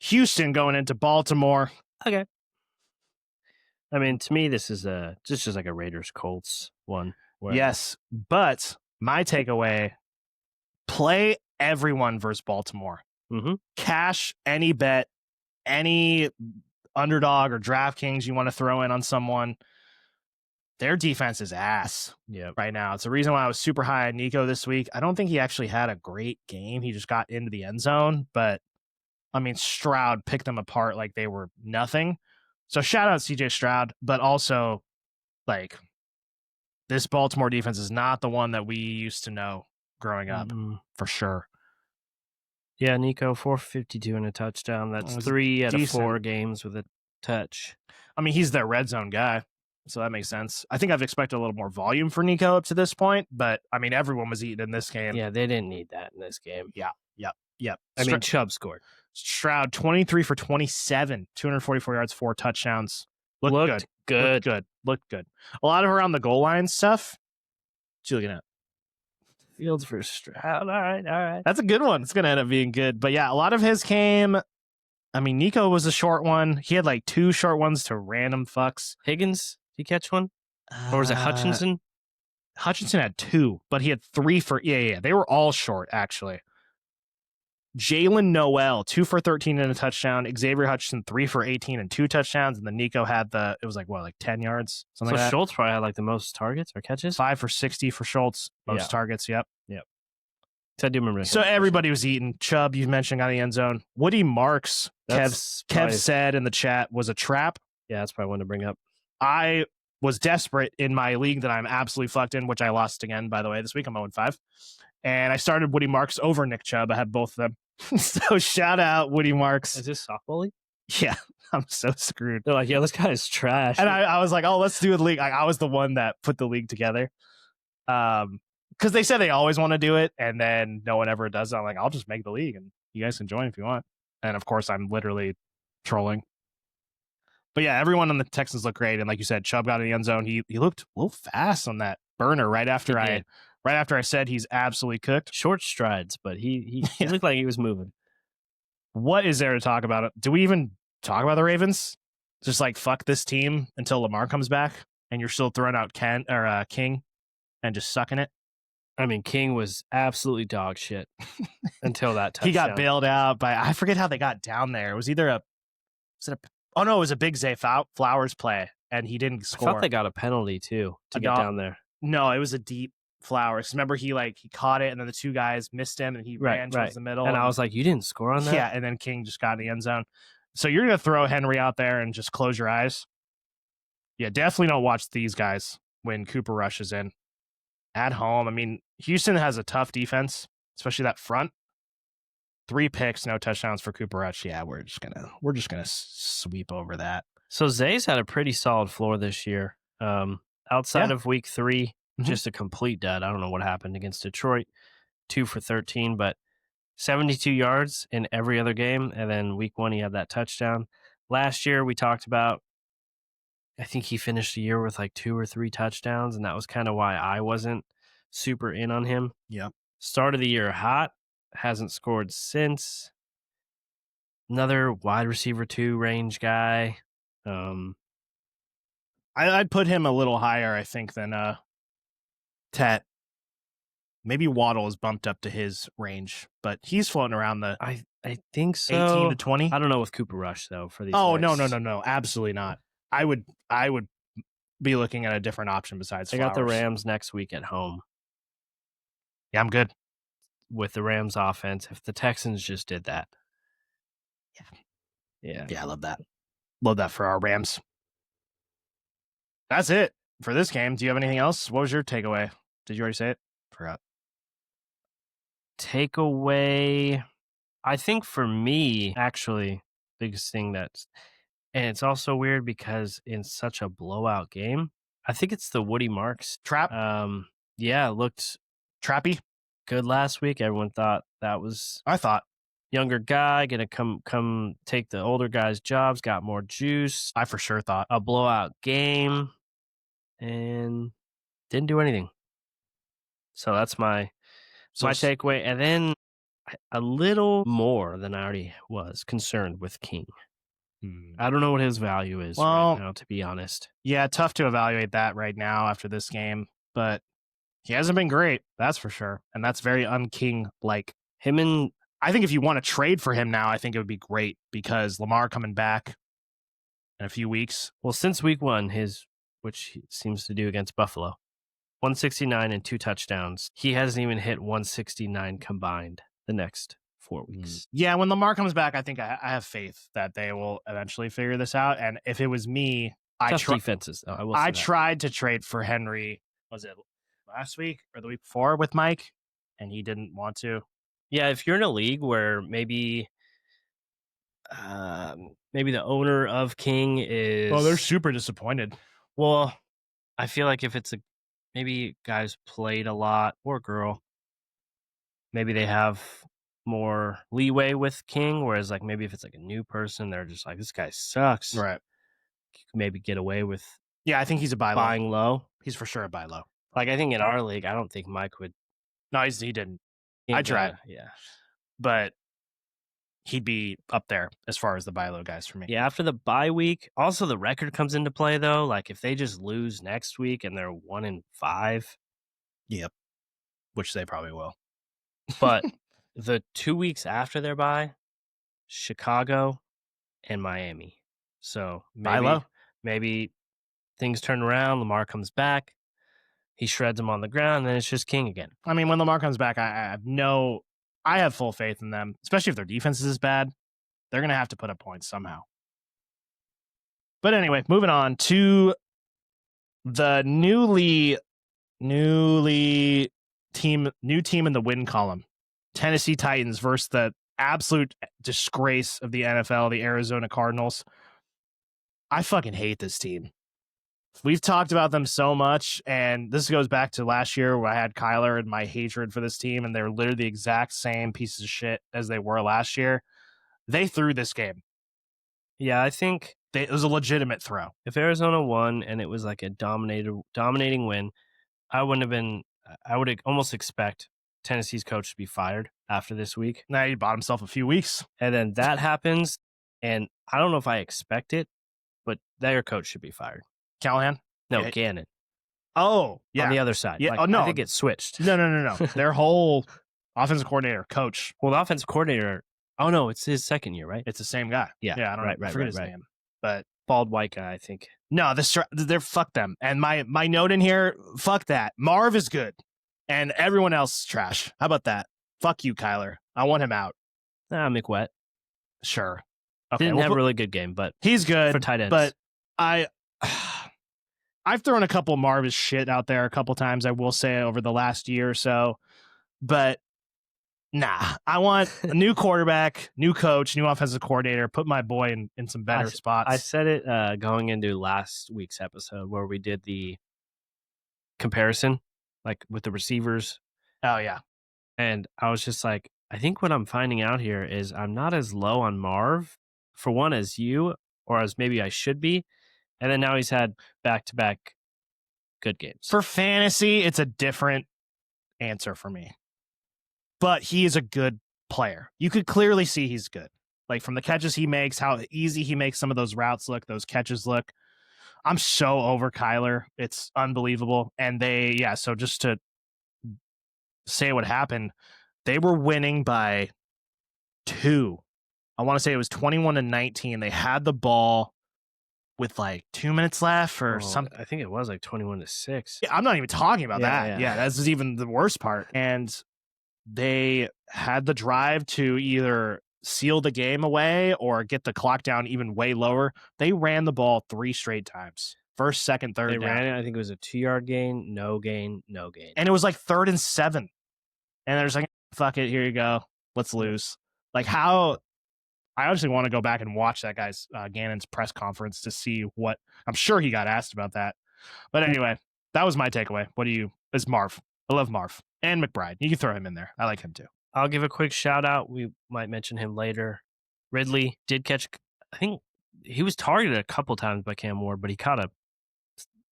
Houston going into Baltimore. Okay. I mean, to me, this is just like a Raiders-Colts one. Yes, but my takeaway, play everyone versus Baltimore. Mm-hmm. Cash any bet, any underdog or DraftKings you want to throw in on someone. Their defense is ass right now. It's the reason why I was super high on Nico this week. I don't think he actually had a great game. He just got into the end zone, but I mean, Stroud picked them apart like they were nothing. So shout out CJ Stroud, but also like this Baltimore defense is not the one that we used to know growing up for sure. Yeah, Nico, 452 and a touchdown. That's 3 out of 4 games with a touch. I mean, he's their red zone guy, so that makes sense. I think I've expected a little more volume for Nico up to this point, but I mean, everyone was eating in this game. Yeah, they didn't need that in this game. Yep. I mean, Chubb scored. Stroud, 23 for 27, 244 yards, 4 touchdowns. Looked good. Looked good. A lot of around the goal line stuff. What you looking at? Fields for Stroud. All right. That's a good one. It's going to end up being good. But yeah, a lot of his came. I mean, Nico was a short one. He had like 2 short ones to random fucks. Higgins, did he catch one? Or was it Hutchinson? Hutchinson had 2, but he had 3 for. Yeah. They were all short, actually. Jalen Noel, 2 for 13 and a touchdown. Xavier Hutchinson, 3 for 18 and 2 touchdowns. And then Nico had it was like 10 yards? Something like that. Schultz probably had like the most targets or catches? 5 for 60 for Schultz. Most targets, yep. So I do remember. So everybody was eating. Chubb, you mentioned, got the end zone. Woody Marks, Kev said in the chat, was a trap. Yeah, that's probably one to bring up. I was desperate in my league that I'm absolutely fucked in, which I lost again, by the way, this week. I'm 0-5. And I started Woody Marks over Nick Chubb. I had both of them. So shout out Woody Marks. Is this softball league? Yeah, I'm so screwed. They're like, yeah, this guy is trash. And I was like, oh, let's do the league. I was the one that put the league together. Because they said they always want to do it, and then no one ever does it. I'm like, I'll just make the league, and you guys can join if you want. And of course, I'm literally trolling. But yeah, everyone on the Texans looked great, and like you said, Chubb got in the end zone. He looked a little fast on that burner right after I said he's absolutely cooked. Short strides, but he looked like he was moving. What is there to talk about? Do we even talk about the Ravens? Just like fuck this team until Lamar comes back, and you're still throwing out King and just sucking it. I mean, King was absolutely dog shit until that touchdown. He got bailed out by, I forget how they got down there. It was either it was a big Zay Flowers play, and he didn't score. I thought they got a penalty too to get down there. No, it was a deep Flowers. Remember, he caught it, and then the two guys missed him, and he ran towards the middle. And I was like, you didn't score on that? Yeah, and then King just got in the end zone. So you're going to throw Henry out there and just close your eyes? Yeah, definitely don't watch these guys when Cooper Rush is in. At home, I mean, Houston has a tough defense, especially that front. 3 picks, no touchdowns for Cooper Rush. Yeah, we're just gonna sweep over that. So Zay's had a pretty solid floor this year. Outside of week 3, just a complete dud. I don't know what happened against Detroit. 2 for 13, but 72 yards in every other game. And then week 1, he had that touchdown. Last year, we talked about, I think he finished the year with like 2 or 3 touchdowns, and that was kind of why I wasn't super in on him. Yeah. Start of the year hot, hasn't scored since. Another wide receiver 2 range guy. I'd put him a little higher, I think, than Tet. Maybe Waddle is bumped up to his range, but he's floating around the I think so. 18 to 20. I don't know with Cooper Rush though for these. Oh, no, absolutely not. I would be looking at a different option besides They Flowers. got the Rams next week at home. Yeah, I'm good with the Rams offense. If the Texans just did that. Yeah, I love that. Love that for our Rams. That's it for this game. Do you have anything else? What was your takeaway? Did you already say it? Forgot. Takeaway, I think for me, actually, biggest thing and it's also weird because in such a blowout game, I think it's the Woody Marks trap. Yeah, looked trappy, good last week. Everyone thought that was. I thought younger guy gonna come take the older guy's jobs. Got more juice. I for sure thought a blowout game, and didn't do anything. So that's my takeaway. And then a little more than I already was concerned with King. I don't know what his value is right now, to be honest. Yeah, tough to evaluate that right now after this game, but he hasn't been great, that's for sure. And that's very un-King-like. I think if you want to trade for him now, I think it would be great because Lamar coming back in a few weeks. Well, since week 1, which he seems to do against Buffalo, 169 and 2 touchdowns. He hasn't even hit 169 combined the next 4 weeks. Yeah, when Lamar comes back, I think I have faith that they will eventually figure this out. And if it was me, defenses. I tried to trade for Henry. Was it last week or the week before with Mike? And he didn't want to. Yeah, if you're in a league where maybe the owner of King is... Oh, they're super disappointed. Well, I feel like if it's maybe guys played a lot, or girl, maybe they have more leeway with King, whereas like maybe if it's like a new person, they're just like, this guy sucks. Right. Maybe get away with... Yeah, I think he's a buy buying low. He's for sure a buy low. Like I think in our league, I don't think Mike would... No, he didn't. I tried. Yeah. But he'd be up there as far as the buy low guys for me. Yeah, after the bye week. Also, the record comes into play, though. Like, if they just lose next week and they're 1-5. Yep. Which they probably will. But the 2 weeks after their bye, Chicago and Miami. So maybe things turn around. Lamar comes back. He shreds them on the ground, and then it's just King again. I mean, when Lamar comes back, I have full faith in them, especially if their defense is bad. They're going to have to put up points somehow. But anyway, moving on to the new team in the win column. Tennessee Titans versus the absolute disgrace of the NFL, the Arizona Cardinals. I fucking hate this team. We've talked about them so much, and this goes back to last year where I had Kyler and my hatred for this team, and they're literally the exact same pieces of shit as they were last year. They threw this game. Yeah, I think It was a legitimate throw. If Arizona won and it was like a dominating win, I would almost expect Tennessee's coach to be fired after this week. Now he bought himself a few weeks. And then that happens, and I don't know if I expect it, but their coach should be fired. Callahan? No, Yeah. Gannon. Oh, yeah. On the other side. Yeah. Like, no. I think it's switched. No. Their whole offensive coordinator, coach. Well, the offensive coordinator, oh, no, it's his second year, right? It's the same guy. Yeah. I don't know. I forget his name. But bald white guy, I think. No, they're fuck them. And my note in here, fuck that. Marv is good, and everyone else is trash. How about that? Fuck you, Kyler. I want him out. McWet. Sure. Okay. Didn't have a really good game, but he's good for tight ends. But I've thrown a couple Marvis shit out there a couple times, I will say, over the last year or so. But nah, I want a new quarterback, new coach, new offensive coordinator, put my boy in some better spots. I said it going into last week's episode where we did the comparison, like with the receivers. Oh, yeah. And I was just like, I think what I'm finding out here is I'm not as low on Marv, for one, as you, or as maybe I should be. And then now he's had back-to-back good games. For fantasy, it's a different answer for me. But he is a good player. You could clearly see he's good. Like from the catches he makes, how easy he makes some of those routes look, those catches look. I'm so over Kyler. It's unbelievable. And so just to say what happened, they were winning by 2. I want to say it was 21-19. They had the ball with like 2 minutes left or something. I think it was like 21-6. Yeah, I'm not even talking about that. Yeah, that's even the worst part. And they had the drive to either seal the game away or get the clock down even way lower. They ran the ball 3 straight times. First, second, third. They ran it. I think it was a 2-yard gain, no gain. And it was like 3rd and 7. And they're just like, fuck it, here you go. Let's lose. Like how I actually want to go back and watch that guy's Gannon's press conference to see what I'm sure he got asked about that. But anyway, that was my takeaway. Is Marv. I love Marv and McBride. You can throw him in there. I like him too. I'll give a quick shout out. We might mention him later. Ridley did catch, I think he was targeted a couple times by Cam Ward, but he caught a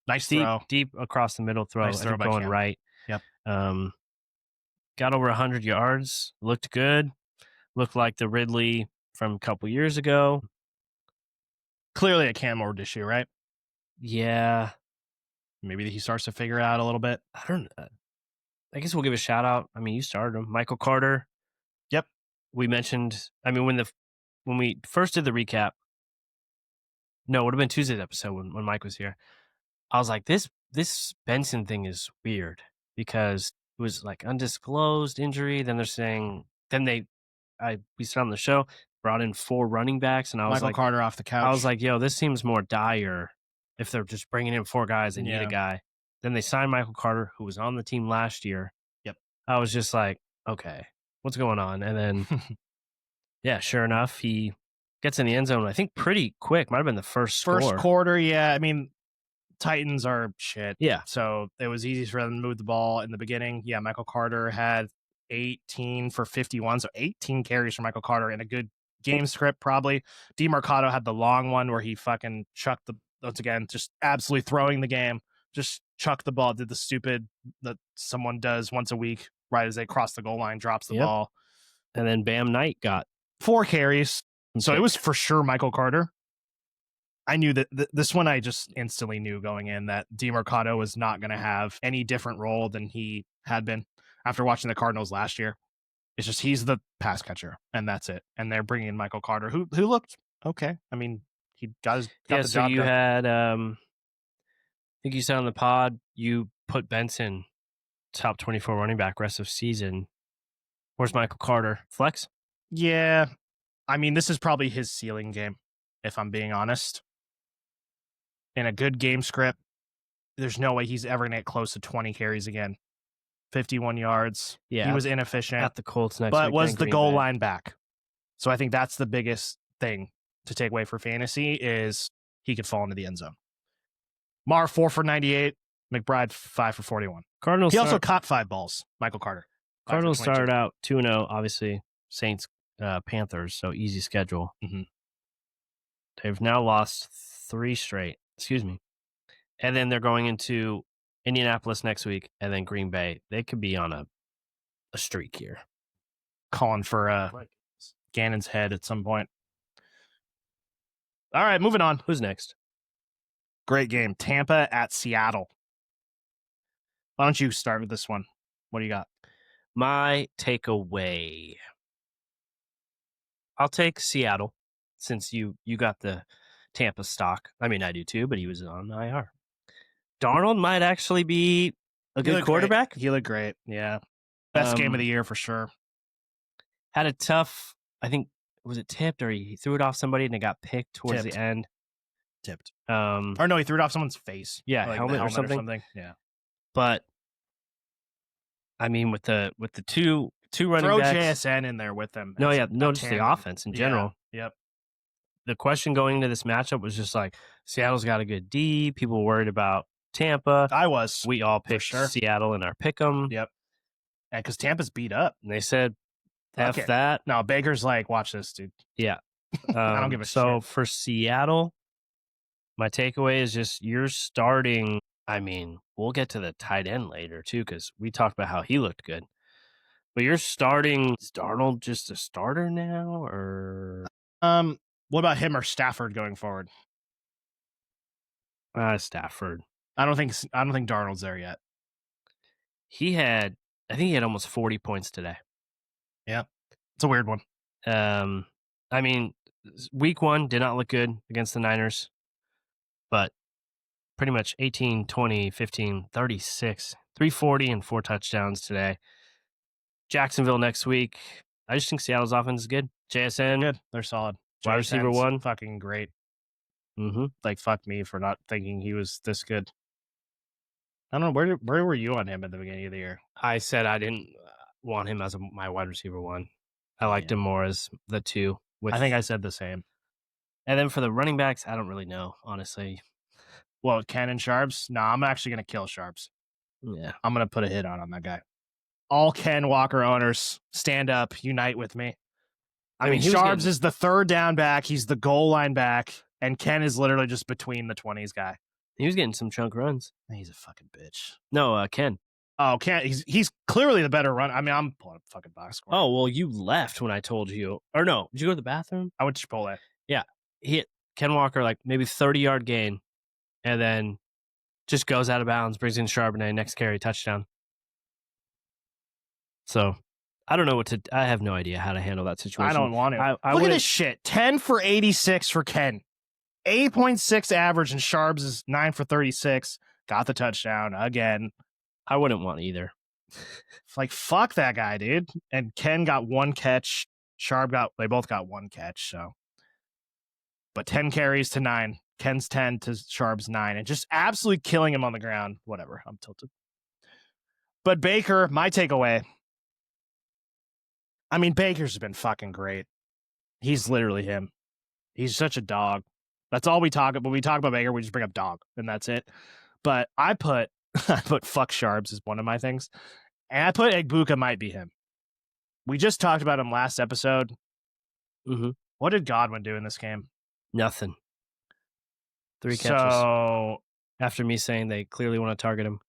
nice throw. Deep across the middle throw. Nice throw by going Cam. Right. Yep. Got over 100 yards. Looked good. Looked like the Ridley from a couple years ago. Clearly a Cam Ward issue, right? Yeah. Maybe he starts to figure it out a little bit. I don't know. I guess we'll give a shout out. I mean, you started him. Michael Carter. Yep. We mentioned, I mean, when we first did the recap, no, it would have been Tuesday's episode when Mike was here. I was like, this Benson thing is weird because it was like undisclosed injury. Then they're saying, we said on the show, brought in 4 running backs, and I was Michael like, Carter off the couch. I was like, yo, this seems more dire if they're just bringing in 4 guys and need a guy. Then they signed Michael Carter, who was on the team last year. Yep. I was just like, okay, what's going on? And then, yeah, sure enough, he gets in the end zone, I think pretty quick. Might have been the first quarter, yeah. I mean, Titans are shit. Yeah. So it was easy for them to move the ball in the beginning. Yeah, Michael Carter had 18 for 51, so 18 carries for Michael Carter in a good game script probably. DeMarcado had the long one where he fucking chucked once again, just absolutely throwing the game. Just chuck the ball, did the stupid that someone does once a week, right as they cross the goal line, drops the ball. And then Bam Knight got 4 carries. So it was for sure Michael Carter. I knew that this one, I just instantly knew going in that DeMarcado was not going to have any different role than he had been after watching the Cardinals last year. It's just he's the pass catcher, and that's it. And they're bringing in Michael Carter, who looked okay. I mean, he got the job so you done. had, I think you said on the pod, you put Benson top 24 running back rest of season. Where's Michael Carter? Flex? Yeah. I mean, this is probably his ceiling game, if I'm being honest. In a good game script, there's no way he's ever going to get close to 20 carries again. 51 yards. Yeah. He was inefficient. At the Colts next but week. But was the goal line back. So I think that's the biggest thing to take away for fantasy is he could fall into the end zone. Mar 4 for 98. McBride 5 for 41. Cardinals. He also caught 5 balls. Michael Carter. Cardinals started out 2-0. Obviously, Saints, Panthers. So easy schedule. Mm-hmm. They've now lost 3 straight. Excuse me. And then they're going into Indianapolis next week and then Green Bay. They could be on a streak here. Calling for Gannon's head at some point. All right, moving on. Who's next? Great game. Tampa at Seattle. Why don't you start with this one? What do you got? My takeaway. I'll take Seattle since you got the Tampa stock. I mean, I do too, but he was on IR. Darnold might actually be a good quarterback. He looked great. Yeah. Best game of the year for sure. Had a tough, I think, was it tipped or he threw it off somebody and it got picked towards the end? Tipped. Or no, he threw it off someone's face. Yeah, like helmet or something. Yeah. But I mean, with the two running throw backs, JSN in there with them. No, just the offense in general. Yeah. Yep. The question going into this matchup was just like, Seattle's got a good D. People were worried about Tampa. I was. We all picked Seattle in our pick'em. Yep. And because Tampa's beat up. And they said, F that. No, Baker's like, watch this, dude. Yeah. I don't give a shit. So for Seattle, my takeaway is just you're starting. I mean, we'll get to the tight end later too, because we talked about how he looked good. But you're starting. Is Darnold just a starter now, or what about him or Stafford going forward? Stafford. I don't think Darnold's there yet. I think he had almost 40 points today. Yeah, it's a weird one. I mean, week 1 did not look good against the Niners, but pretty much 18, 20, 15, 36, 340 and 4 touchdowns today. Jacksonville next week. I just think Seattle's offense is good. JSN. Good. They're solid. Wide receiver 1. Fucking great. Mm-hmm. Like, fuck me for not thinking he was this good. I don't know. Where were you on him at the beginning of the year? I said I didn't want him as my wide receiver 1. I liked him more as the 2. I think I said the same. And then for the running backs, I don't really know, honestly. Well, Ken and Sharps? No, I'm actually going to kill Sharps. Yeah. I'm going to put a hit on that guy. All Ken Walker owners, stand up, unite with me. I mean, Sharps is the third down back. He's the goal line back. And Ken is literally just between the 20s guy. He was getting some chunk runs. He's a fucking bitch. No, Ken. Oh, Ken. He's clearly the better run. I mean, I'm pulling up fucking box score. Oh, well, you left when I told you. Or no, did you go to the bathroom? I went to Chipotle. Yeah. He hit Ken Walker like maybe 30-yard gain and then just goes out of bounds, brings in Charbonnet, next carry, touchdown. So I don't know I have no idea how to handle that situation. I don't want to. Look at this shit. 10 for 86 for Ken. 8.6 average, and Sharps is 9 for 36. Got the touchdown again. I wouldn't want either. Like, fuck that guy, dude. And Ken got 1 catch. They both got 1 catch, so. But 10 carries to 9. Ken's 10 to Sharps 9. And just absolutely killing him on the ground. Whatever. I'm tilted. But Baker, my takeaway. I mean, Baker's been fucking great. He's literally him. He's such a dog. That's all we talk about. When we talk about Baker, we just bring up dog, and that's it. But I put fuck Sharps as one of my things. And I put Egbuka might be him. We just talked about him last episode. Mm-hmm. What did Godwin do in this game? Nothing. 3 catches. So, after me saying they clearly want to target him.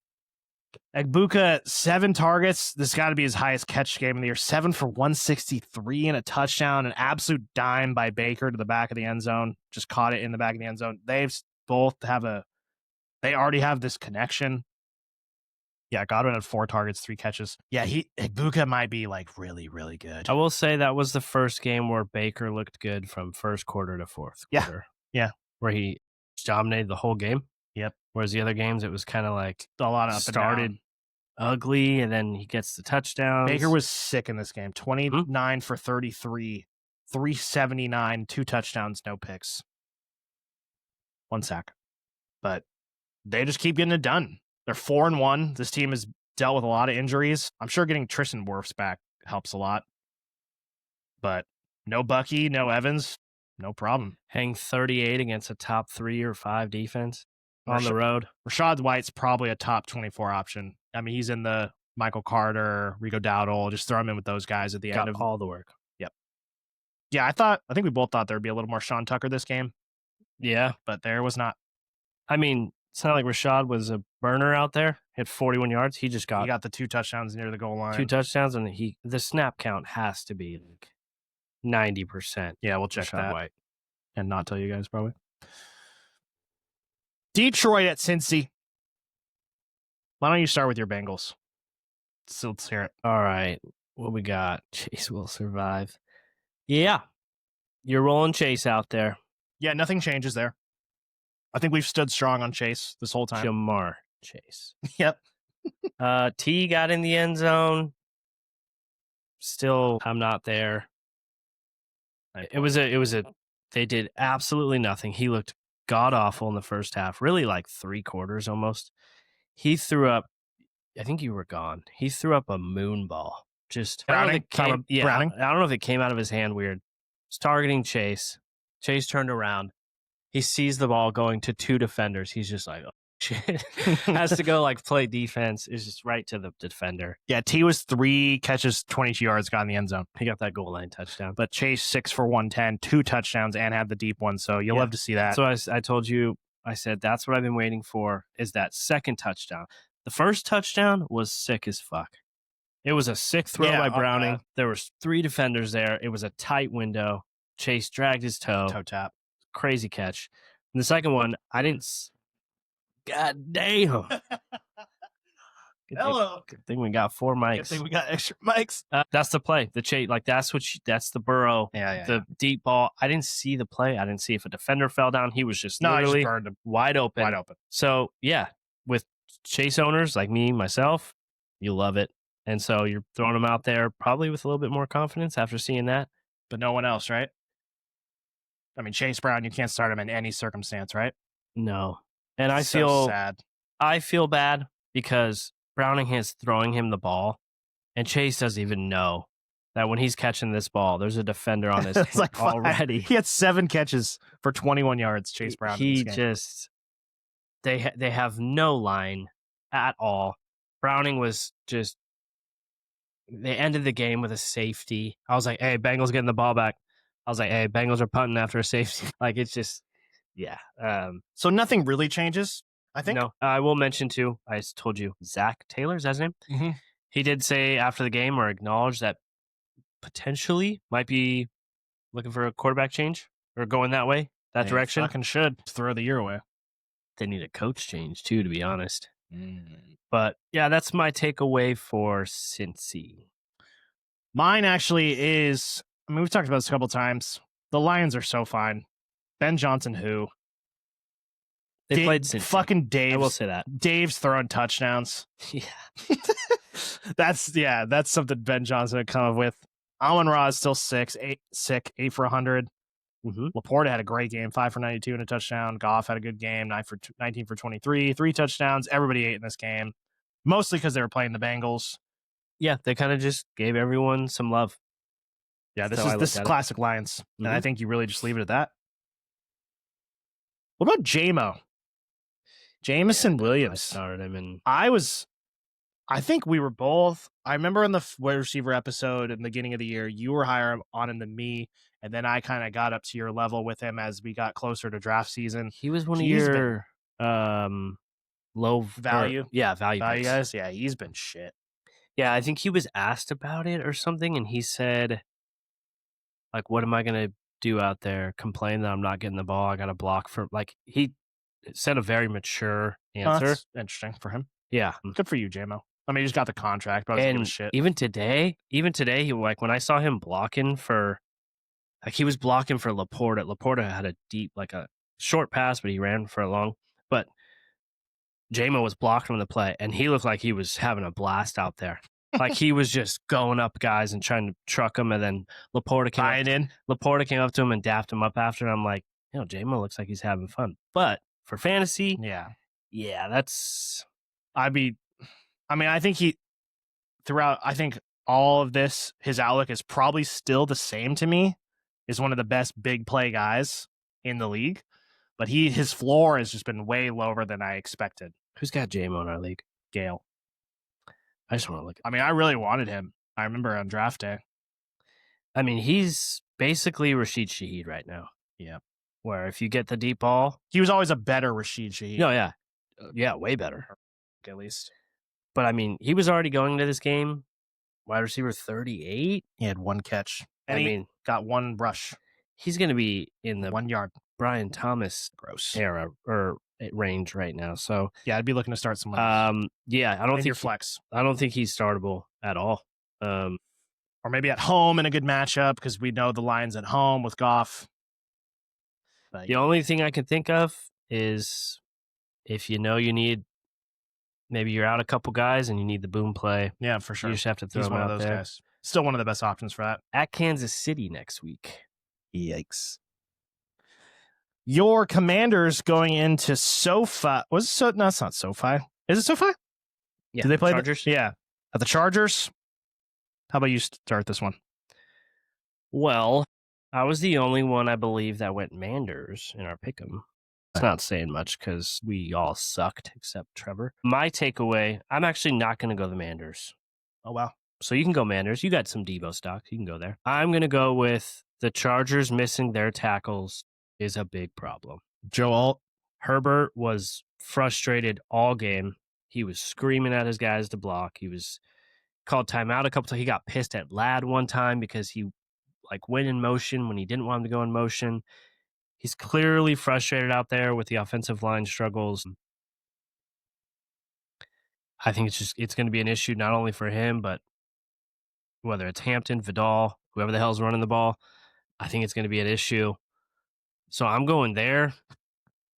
Egbuka, 7 targets. This got to be his highest catch game of the year. 7 for 163 and a touchdown. An absolute dime by Baker to the back of the end zone. Just caught it in the back of the end zone. They already have this connection. Yeah, Godwin had 4 targets, 3 catches. Yeah, Egbuka might be like really, really good. I will say that was the first game where Baker looked good from first quarter to fourth quarter. Yeah. Where he dominated the whole game. Yep. Whereas the other games, it was kind of like a lot of started ugly, and then he gets the touchdowns. Baker was sick in this game. 29 for 33, 379, 2 touchdowns, no picks, 1 sack. But they just keep getting it done. They're 4-1. This team has dealt with a lot of injuries. I'm sure getting Tristan Wirfs back helps a lot. But no Bucky, no Evans, no problem. Hang 38 against a top 3 or 5 defense on the road. Rachaad White's probably a top 24 option. I mean, he's in the Michael Carter, Rico Dowdle. Just throw him in with those guys at the end of all the work. Yep. Yeah, I think we both thought there would be a little more Sean Tucker this game. Yeah. but there was not. I mean, it's not like Rashad was a burner out there. Hit 41 yards. He just He got got the 2 touchdowns near the goal line. 2 touchdowns, and the snap count has to be like 90%. Yeah, we'll check Rashad that White. and not tell you guys probably. Detroit at Cincy. Why don't you start with your Bengals? So let's hear it. All right. What we got? Chase will survive. Yeah. You're rolling Chase out there. Yeah, nothing changes there. I think we've stood strong on Chase this whole time. Jamar Chase. Yep. T got in the end zone. Still, I'm not there. It was a they did absolutely nothing. He looked god awful in the first half, really like 3 quarters almost. He threw up, I think you were gone. He threw up a moon ball. Just Browning? Browning. Browning? I don't know if it came out of his hand weird. It's targeting Chase. Chase turned around. He sees the ball going to 2 defenders. He's just like, oh, shit. Has to go like play defense. Is just right to the defender. Yeah, T was 3 catches, 22 yards, got in the end zone. He got that goal line touchdown. But Chase 6 for 110, 2 touchdowns, and had the deep one. So you'll love to see that. So I told you, I said, that's what I've been waiting for, is that second touchdown. The first touchdown was sick as fuck. It was a sick throw by Browning. There was 3 defenders there. It was a tight window. Chase dragged his toe. Toe tap. Crazy catch. And the second one, I didn't. God damn. Hello. Good thing we got 4 mics. Good thing we got extra mics. That's the play. The Chase, like that's the Burrow. Yeah. Deep ball. I didn't see the play. I didn't see if a defender fell down. He was just literally he just burned him. wide open. Wide open. So yeah, with Chase owners like me, myself, you love it. And so you're throwing him out there probably with a little bit more confidence after seeing that. But no one else, right? I mean, Chase Brown, you can't start him in any circumstance, right? No. And I So feel sad. I feel bad because Browning is throwing him the ball, and Chase doesn't even know that when he's catching this ball, there's a defender on his It's like already. He had 7 catches for 21 yards, Chase Brown. He just they have no line at all. Browning was just, they ended the game with a safety. I was like, hey, Bengals getting the ball back. I was like, hey, Bengals are punting after a safety. Like, it's just, yeah. So nothing really changes, I think. No, I will mention too, I told you, Zach Taylor, is that his name? Mm-hmm. He did say after the game, or acknowledge that potentially might be looking for a quarterback change or going that way, that direction. Fucking should throw the year away. They need a coach change too, to be honest. But yeah, that's my takeaway for Cincy. Mine actually is, I mean, we've talked about this a couple times. The Lions are so fine. Ben Johnson, who? They played Cincy. Fucking Dave. I will say that. Dave's throwing touchdowns. Yeah. That's something Ben Johnson would come up with. Amon-Ra is still sick, 8 for 100. Mm-hmm. Laporta had a great game, 5 for 92 and a touchdown. Goff had a good game, 19 for 23, 3 touchdowns. Everybody ate in this game, mostly because they were playing the Bengals. Yeah, they kind of just gave everyone some love. Yeah, this is classic Lions, Mm-hmm. and I think you really just leave it at that. What about J-Mo? Jameson Williams. I started him, and I think we were both. I remember in the wide receiver episode in the beginning of the year, you were higher on him than me, and then I kind of got up to your level with him as we got closer to draft season. he was one of your low Value? value picks. Guys. Yeah, he's been shit. Yeah, I think he was asked about it or something, and he said, like, what am I going to do out there? Complain that I'm not getting the ball? I got to block for, like, he said a very mature answer. That's interesting for him. Yeah. Good for you, J-Mo. I mean, he just got the contract, but I was giving a shit. Even today, he, like, when I saw him blocking for, like, he was blocking for Laporta. Laporta had a deep, like a short pass, but he ran for a long. But J-Mo was blocking him in the play, and he looked like he was having a blast out there. Like, he was just going up guys and trying to truck them, and then Laporta came up to him and dapped him up after. And I'm like, J-Mo looks like he's having fun. But for fantasy, yeah, that's. I think I think all of this, his outlook is probably still the same to me. Is one of the best big play guys in the league, but his floor has just been way lower than I expected. Who's got J-Mo in our league? Gale. I just want to look at. I mean, I really wanted him. I remember on draft day. I mean, he's basically Rashid Shaheed right now. Yeah. where if you get the deep ball, He was always a better Rashid Shaheed. no, yeah, yeah, way better. At least But I mean, he was already going into this game wide receiver 38. he had one catch, and I he mean, got one rush, he's going to be in the 1 yard. Brian Thomas Gross. era or range right now. So Yeah, I'd be looking to start someone. yeah, I don't in your think flex, I don't think he's startable at all. or maybe at home in a good matchup because we know the Lions at home with Goff. But The only thing I can think of is if you know you need, maybe you're out a couple guys and you need the boom play. yeah, for sure, You just have to throw he's him one of out those there. guys. Still one of the best options for that. At Kansas City next week. Yikes. Your Commanders going into SoFi. Was it so? No, it's not SoFi. Is it SoFi? Yeah, Do they play Chargers? Yeah, at the Chargers. How about you start this one? Well, I was the only one, I believe, that went Manders in our pick'em. It's not saying much because we all sucked except Trevor. My takeaway, I'm actually not going to go the Manders. Oh, wow. So you can go Manders. You got some Debo stock. You can go there. I'm going to go with the Chargers missing their tackles is a big problem. Joe Alt. Herbert was frustrated all game. He was screaming at his guys to block. He was called timeout a couple times. He got pissed at Ladd one time because he went in motion when he didn't want him to go in motion. He's clearly frustrated out there with the offensive line struggles. I think it's going to be an issue not only for him, but whether it's Hampton, Vidal, whoever the hell's running the ball. I think it's going to be an issue. So I'm going there.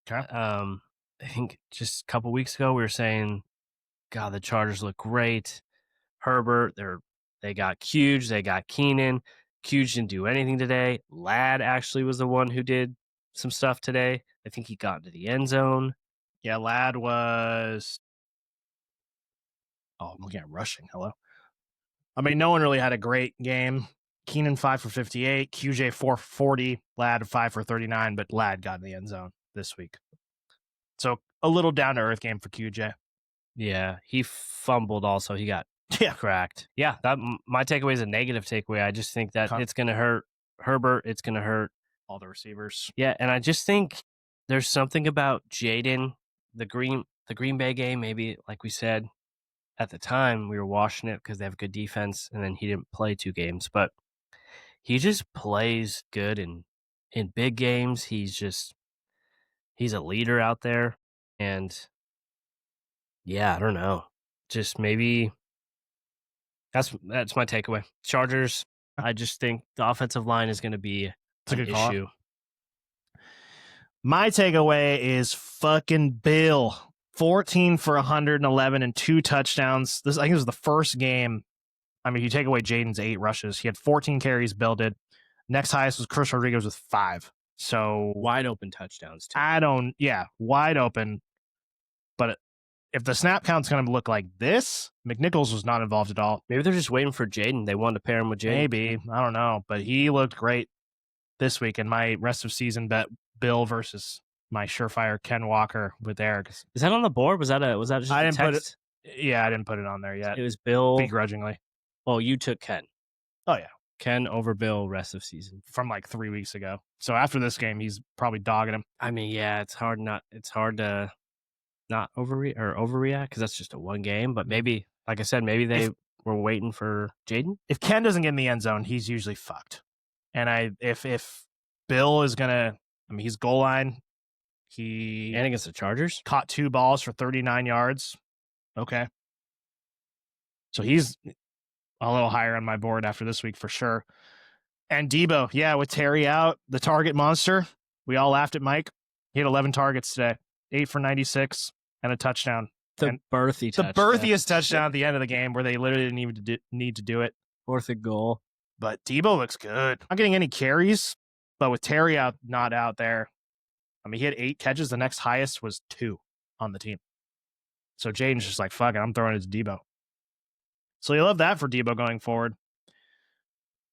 Okay. I think just a couple weeks ago we were saying, God, the Chargers look great. Herbert, they got Huge, they got Keenan. Huge didn't do anything today. Ladd actually was the one who did some stuff today. I think he got into the end zone. Yeah, Ladd was. Oh, I'm looking at rushing. Hello. I mean, no one really had a great game. Keenan 5 for 58, QJ 4 for 40, Ladd 5 for 39, but Ladd got in the end zone this week. So a little down to earth game for QJ. Yeah, he fumbled also. He got cracked. Yeah, my takeaway is a negative takeaway. I just think that it's going to hurt Herbert. It's going to hurt all the receivers. Yeah, and I just think there's something about Jaden, the Green Bay game, maybe like we said at the time, we were washing it because they have good defense, and then he didn't play 2 games, but he just plays good in big games. He's a leader out there, and yeah, I don't know. Just maybe that's my takeaway. Chargers, I just think the offensive line is going to be an issue. My takeaway is fucking Bill. 14 for 111 and 2 touchdowns. I think it was the first game. I mean, if you take away Jaden's 8 rushes, he had 14 carries. Bill did. Next highest was Chris Rodriguez with 5. So wide open touchdowns too. Wide open. But if the snap count's going to look like this, McNichols was not involved at all. Maybe they're just waiting for Jaden. They wanted to pair him with Jaden. Maybe. I don't know. But he looked great this week. In my rest of season bet, Bill versus my surefire Ken Walker with Eric. Is that on the board? Was that just I didn't text? Put it. Yeah, I didn't put it on there yet. It was Bill begrudgingly. Oh, you took Ken. Oh yeah, Ken over Bill rest of season from like 3 weeks ago. So after this game, he's probably dogging him. I mean, yeah, it's hard to not overreact because that's just a one game. But maybe, like I said, maybe they were waiting for Jaden. If Ken doesn't get in the end zone, he's usually fucked. And if Bill is gonna, I mean, he's goal line. And against the Chargers, caught 2 balls for 39 yards. Okay. So he's a little higher on my board after this week for sure. And Debo, yeah, with Terry out, the target monster. We all laughed at Mike. He had 11 targets today, 8 for 96 and a touchdown. The birthiest touchdown at the end of the game where they literally didn't even need to do it. 4th and goal. But Debo looks good. Not getting any carries, but with Terry not out there, I mean, he had 8 catches. The next highest was 2 on the team. So Jaden's just like, fuck it, I'm throwing it to Debo. So you love that for Debo going forward.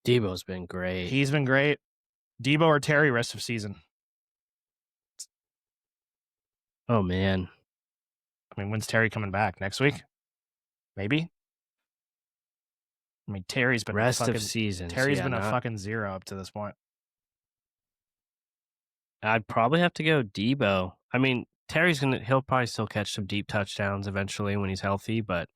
Debo's been great. He's been great. Debo or Terry rest of season. Oh, man. I mean, when's Terry coming back? Next week? Maybe? I mean, Terry's been rest of season. Terry's been a fucking 0 up to this point. I'd probably have to go Debo. I mean, he'll probably still catch some deep touchdowns eventually when he's healthy, but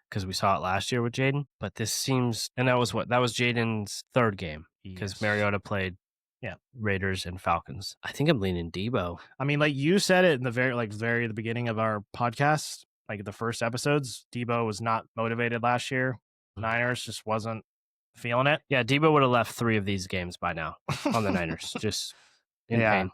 because we saw it last year with Jaden. But this seems, and that was Jaden's third game because Yes. Mariota played Yeah. Raiders and Falcons. I think I'm leaning Debo. I mean, like you said it in the very the beginning of our podcast, like the first episodes, Debo was not motivated last year. Niners just wasn't feeling it. Yeah, Debo would have left 3 of these games by now on the Niners, just in pain.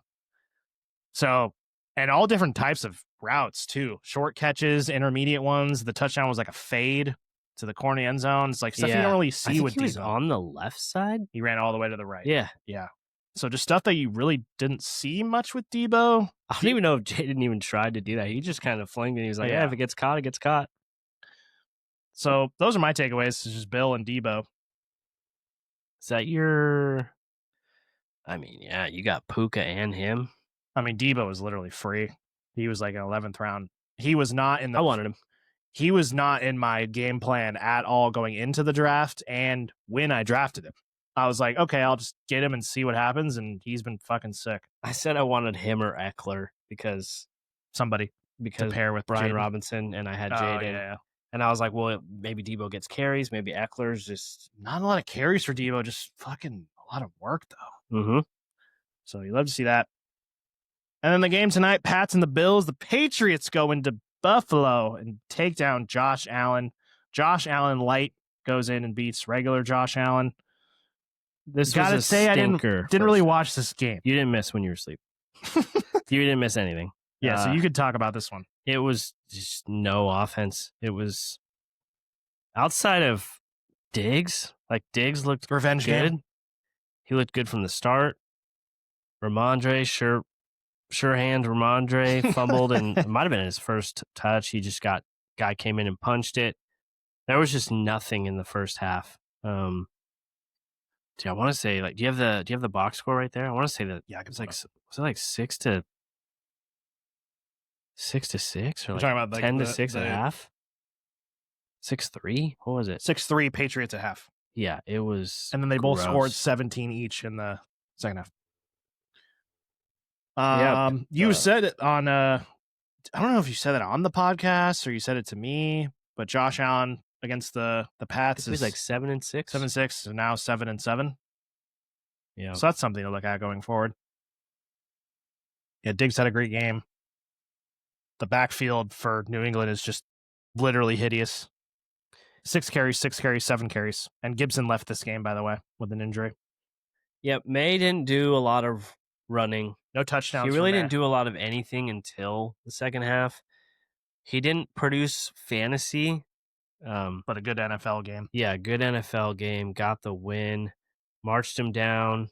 So, and all different types of routes too. Short catches, intermediate ones. The touchdown was like a fade to the corner end zone. It's like stuff you don't really see I think with he was Debo. on the left side. He ran all the way to the right. Yeah. So just stuff that you really didn't see much with Debo. I don't even know if Jaden even tried to do that. He just kind of flinged it. He was like, yeah, if it gets caught, it gets caught. So those are my takeaways. It's just Bill and Debo. Is that your... I mean, yeah, you got Puka and him. I mean, Debo was literally free. He was like an 11th round. He was not in the... I wanted him. He was not in my game plan at all going into the draft and when I drafted him. I was like, okay, I'll just get him and see what happens, and he's been fucking sick. I said I wanted him or Eckler because to pair with Brian Jaden Robinson, and I had Jaden. Yeah. And I was like, well, maybe Debo gets carries, maybe Eckler's just... Not a lot of carries for Debo, just fucking a lot of work, though. Mm-hmm. So you love to see that. And then the game tonight, Pats and the Bills. The Patriots go into Buffalo and take down Josh Allen. Josh Allen light goes in and beats regular Josh Allen. This was a say stinker. I didn't really watch this game. You didn't miss when you were asleep. You didn't miss anything. Yeah, so you could talk about this one. It was just no offense. It was outside of Diggs. Like, Diggs looked Revenge good. game. He looked good from the start. Ramondre, sure hand Ramondre fumbled, and it might have been his first touch. He just guy came in and punched it. There was just nothing in the first half. I want to say, like, do you have the box score right there? I want to say that was it like 6 to 6 or like talking about 10 to 6 at half? 6-3? What was it? 6-3 Patriots at half. Yeah, it was. And then they both scored 17 each in the second half. You said it on I don't know if you said it on the podcast or you said it to me, but Josh Allen against the Pats is like 7-6. 7-6, so now 7-7. Yeah. So that's something to look at going forward. Yeah, Diggs had a great game. The backfield for New England is just literally hideous. 6 carries, 7 carries. And Gibson left this game, by the way, with an injury. Yep, May didn't do a lot of running. No touchdowns. He really didn't do a lot of anything until the second half. He didn't produce fantasy. But a good NFL game. Yeah, good NFL game. Got the win. Marched him down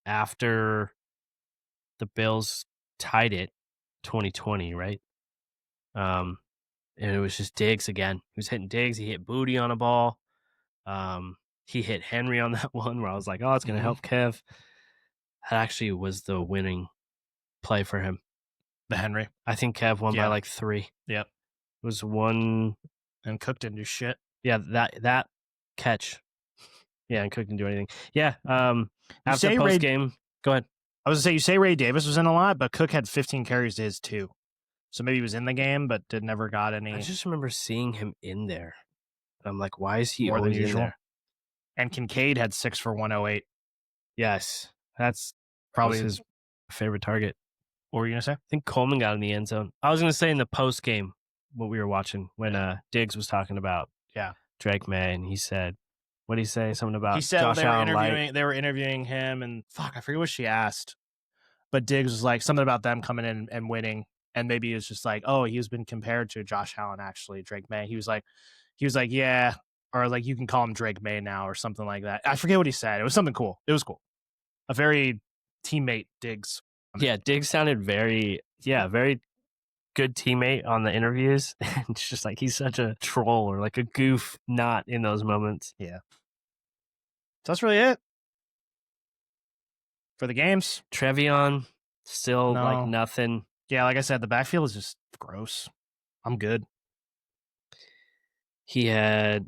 after the Bills tied it 2020, right? And it was just Diggs again. He was hitting Diggs. He hit Booty on a ball. He hit Henry on that one where I was like, oh, it's going to help Kev. That actually was the winning play for him. The Henry. I think Kev won by like 3. Yep. It was 1. And Cook didn't do shit. Yeah, that catch. Yeah, and Cook didn't do anything. Yeah. After post game, go ahead. I was going to say, you say Ray Davis was in a lot, but Cook had 15 carries to his 2. So maybe he was in the game, but never got any. I just remember seeing him in there. I'm like, why is he more always than usual? In there? And Kincaid had 6 for 108. Yes. That's probably his favorite target. What were you going to say? I think Coleman got in the end zone. I was going to say in the post game, what we were watching when Diggs was talking about Drake May, and he said, what did he say? Something about he said Josh they were interviewing him, and fuck, I forget what she asked. But Diggs was like something about them coming in and winning, and maybe it was just like, oh, he's been compared to Josh Allen, actually, Drake May. He was like, yeah, or like you can call him Drake May now, or something like that. I forget what he said. It was something cool. It was cool. A very teammate Diggs. Yeah, Diggs sounded very good teammate on the interviews. It's just like he's such a troll or like a goof not in those moments. Yeah. So that's really it for the games. Trevion, still like nothing. Yeah, like I said, the backfield is just gross. I'm good. I'd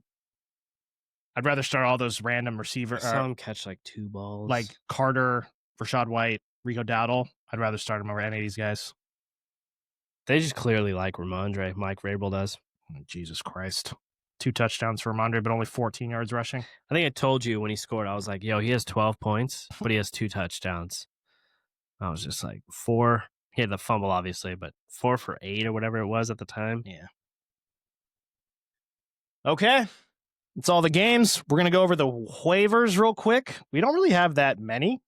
rather start all those random receivers. I saw him catch like 2 balls. Like Carter, Rashad White, Rico Dowdle. I'd rather start him over any of these guys. They just clearly like Ramondre. Mike Vrabel does. Jesus Christ. 2 touchdowns for Ramondre, but only 14 yards rushing. I think I told you when he scored, I was like, yo, he has 12 points, but he has 2 touchdowns. I was just like, 4. He had the fumble, obviously, but 4 for 8 or whatever it was at the time. Yeah. Okay. That's all the games. We're going to go over the waivers real quick. We don't really have that many.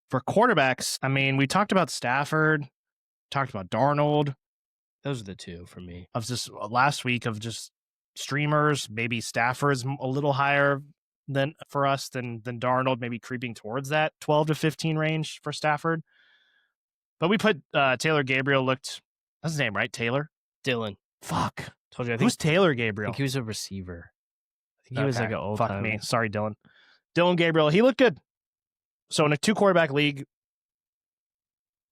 For quarterbacks, I mean, we talked about Stafford, talked about Darnold. Those are the 2 for me. Of just last week of just streamers, maybe Stafford's a little higher than for us than Darnold, maybe creeping towards that 12 to 15 range for Stafford. But we put Taylor Gabriel that's his name, right? Taylor? Dylan. Fuck. Told you. Who's Taylor I Gabriel? think he was a receiver. I think he was like an old Fuck time. me. Sorry, Dylan. Dylan Gabriel. He looked good. So in a 2 quarterback league,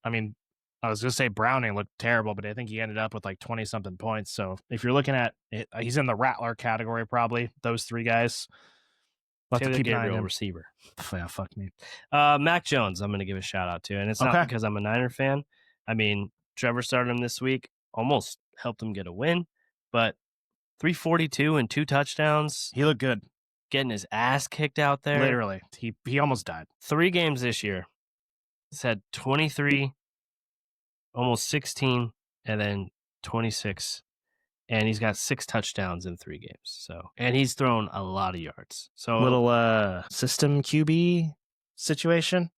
I mean, I was going to say Browning looked terrible, but I think he ended up with like 20 something points. So if you're looking at it, he's in the Rattler category, probably those 3 guys. Taylor Gabriel, receiver. Yeah, fuck me. Mac Jones, I'm going to give a shout out to. And it's not because I'm a Niner fan. I mean, Trevor started him this week, almost helped him get a win, but 342 and 2 touchdowns. He looked good. Getting his ass kicked out there. Literally. He almost died. 3 games this year. He's had 23, almost 16, and then 26. And he's got 6 touchdowns in 3 games. So, and he's thrown a lot of yards. So little system QB situation.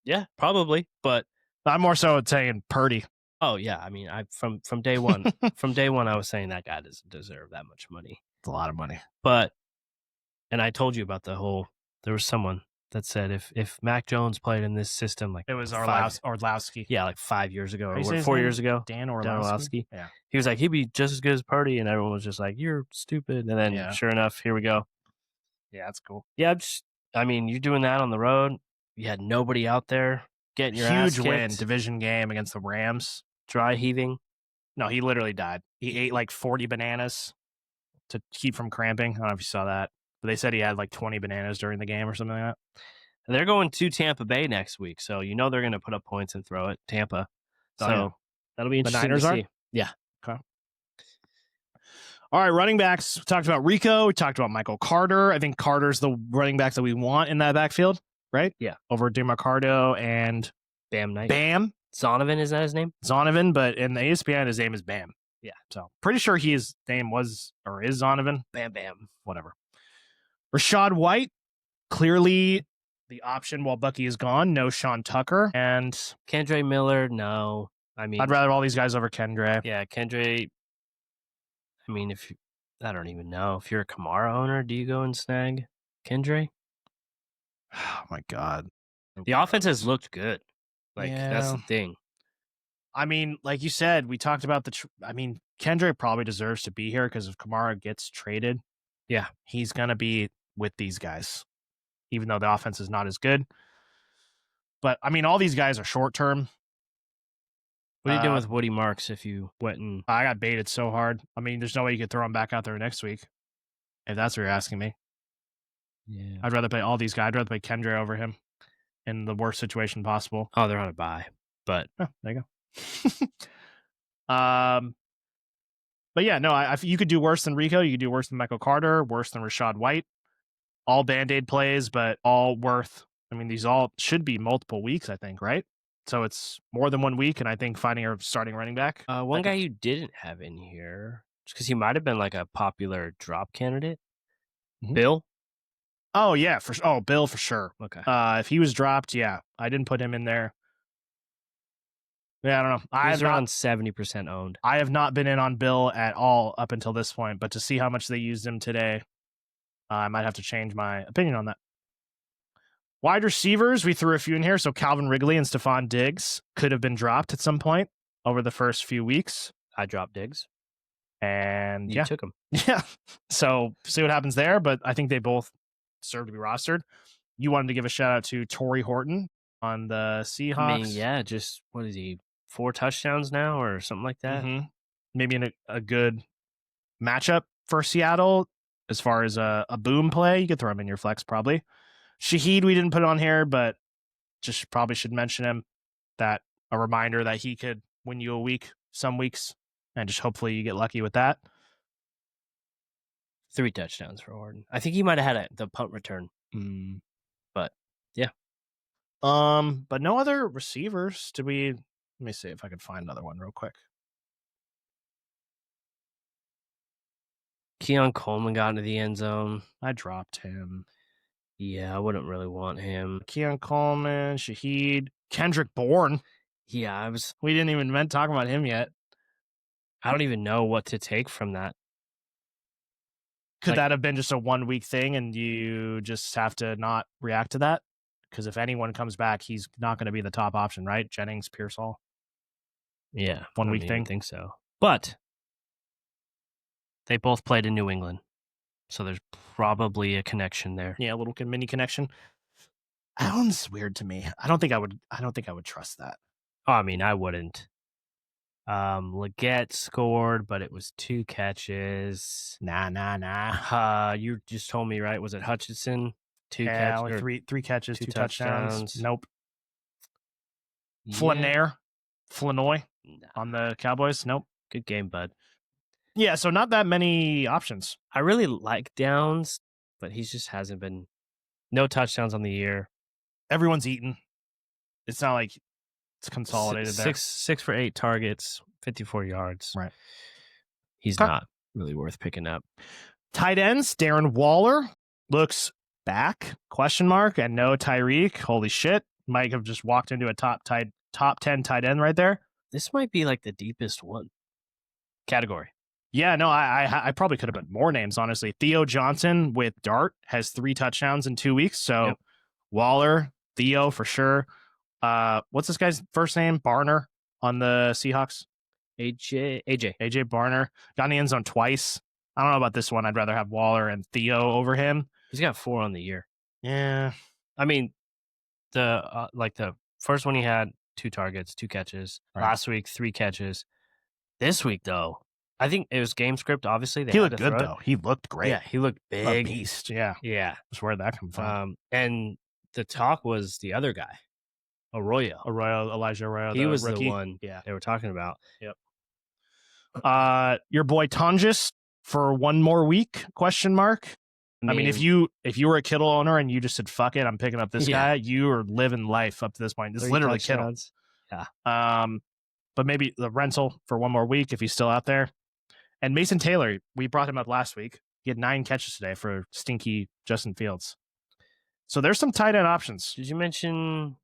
Yeah, probably. But I'm more so saying Purdy. Oh yeah, I mean, from day one, I was saying that guy doesn't deserve that much money. It's a lot of money. But, and I told you about there was someone that said if Mac Jones played in this system, like it was Orlowski. Yeah, like 5 years ago or 4 years ago. Dan Orlowski. Yeah. He was like, he'd be just as good as Purdy, and everyone was just like, you're stupid. And then sure enough, here we go. Yeah, that's cool. Yeah, I mean, you're doing that on the road. You had nobody out there getting your ass kicked. Huge win, division game against the Rams. Dry heaving. No, he literally died. He ate like 40 bananas to keep from cramping. I don't know if you saw that. But they said he had like 20 bananas during the game or something like that. And they're going to Tampa Bay next week, so you know they're going to put up points and throw it. Tampa. So that'll be interesting to see. Yeah. Okay. All right, running backs. We talked about Rico. We talked about Michael Carter. I think Carter's the running back that we want in that backfield, right? Yeah. Over DeMarcado and Bam Knight. Bam. Zonovan, is that his name? Zonovan, but in the ESPN, his name is Bam. Yeah. So pretty sure his name was or is Zonovan. Bam. Whatever. Rashad White, clearly the option while Bucky is gone. No Sean Tucker. And Kendre Miller, no. I mean, I'd rather all these guys over Kendre. Yeah, Kendre. I mean, I don't even know. If you're a Kamara owner, do you go and snag Kendre? Oh, my God. The offense has looked good. That's the thing. I mean, like you said, we talked about Kendre probably deserves to be here because if Kamara gets traded, he's going to be with these guys, even though the offense is not as good. But, I mean, all these guys are short-term. What are you doing with Woody Marks if you went and... I got baited so hard. I mean, there's no way you could throw him back out there next week, if that's what you're asking me. Yeah. I'd rather play all these guys. I'd rather play Kendre over him in the worst situation possible. Oh, they're on a bye. But... Oh, there you go. But yeah, no, you could do worse than Rico. You could do worse than Michael Carter, worse than Rashad White. All Band-Aid plays, but all worth... I mean, these all should be multiple weeks, I think, right? So it's more than 1 week, and I think finding a starting running back. One guy you didn't have in here, because he might have been like a popular drop candidate. Mm-hmm. Bill? Oh, yeah. Bill for sure. Okay. If he was dropped, I didn't put him in there. Yeah, I don't know. He's around 70% owned. I have not been in on Bill at all up until this point, but to see how much they used him today, I might have to change my opinion on that. Wide receivers, we threw a few in here. So Calvin Ridley and Stephon Diggs could have been dropped at some point over the first few weeks. I dropped Diggs. And you took him. Yeah. So see what happens there. But I think they both deserve to be rostered. You wanted to give a shout out to Torrey Horton on the Seahawks. I mean, yeah, just what is he? 4 touchdowns now or something like that? Mm-hmm. Maybe in a good matchup for Seattle as far as a boom play. You could throw him in your flex probably. Shaheed, we didn't put on here, but just probably should mention him. That a reminder that he could win you a week some weeks, and just hopefully you get lucky with that. 3 touchdowns for Orton. I think he might have had the punt return. But yeah. But no other receivers. Let me see if I could find another one real quick. Keon Coleman got into the end zone. I dropped him. Yeah, I wouldn't really want him. Keon Coleman, Shaheed, Kendrick Bourne. Yeah, we didn't even talk about him yet. I don't even know what to take from that. Could that have been just a 1 week thing and you just have to not react to that? Because if anyone comes back, he's not going to be the top option, right? Jennings, Pearsall. Yeah. 1 week thing. I think so. But they both played in New England. So there's probably a connection there. Yeah, a little mini connection. Allen's weird to me. I don't think I would trust that. Oh, I mean, I wouldn't. Leggett scored, but it was 2 catches. Nah. You just told me, right? Was it Hutchinson? 2 catches. catches. Three catches, 2 touchdowns. Nope. Yeah. Flanoy on the Cowboys. Nope. Good game, bud. Yeah, so not that many options. I really like Downs, but he just hasn't been. No touchdowns on the year. Everyone's eaten. It's not like it's consolidated there. 6 for 8 targets, 54 yards. Right. He's not really worth picking up. Tight ends, Darren Waller looks back, ? And no Tyreek. Holy shit. Might have just walked into a top 10 tight end right there. This might be like the deepest one category. Yeah, no, I probably could have put more names, honestly. Theo Johnson with Dart has 3 touchdowns in 2 weeks. So Waller, Theo for sure. What's this guy's first name? Barner on the Seahawks. AJ Barner got in the end zone twice. I don't know about this one. I'd rather have Waller and Theo over him. He's got 4 on the year. Yeah. I mean, the first one he had 2 targets, 2 catches. Right. Last week, 3 catches. This week, though, I think it was game script, obviously. He looked good, though. He looked great. Yeah, he looked big. A beast, yeah. Just where'd that come from? And the talk was the other guy, Elijah Arroyo. He was rookie. the one they were talking about. Yep. Your boy Tonjes for 1 more week, ? I mean, if you were a Kittle owner and you just said, fuck it, I'm picking up this guy, you are living life up to this point. This is literally Kittle. Yeah. But maybe the rental for 1 more week if he's still out there. And Mason Taylor, we brought him up last week. He had 9 catches today for stinky Justin Fields. So there's some tight end options. Did you mention?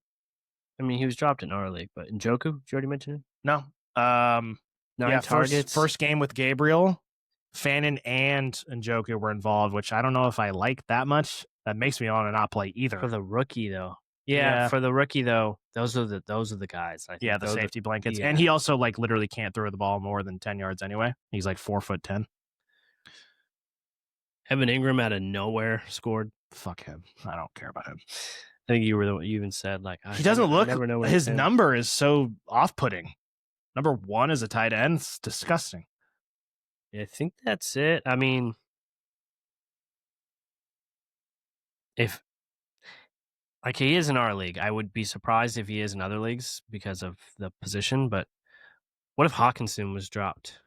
I mean, he was dropped in our league, but Njoku, did you already mention him? No. 9 targets. First game with Gabriel, Fannin, and Njoku were involved, which I don't know if I like that much. That makes me want to not play either. For the rookie, though. Yeah, for the rookie though, those are the guys. I think. The safety blankets, and he also literally can't throw the ball more than 10 yards anyway. He's 4'10". Evan Ingram out of nowhere scored. Fuck him. I don't care about him. I think you were the one you even said he doesn't look. His number is so off-putting. Number 1 is a tight end. It's disgusting. I think that's it. I mean, if. He is in our league. I would be surprised if he is in other leagues because of the position. But what if Hawkinson was dropped?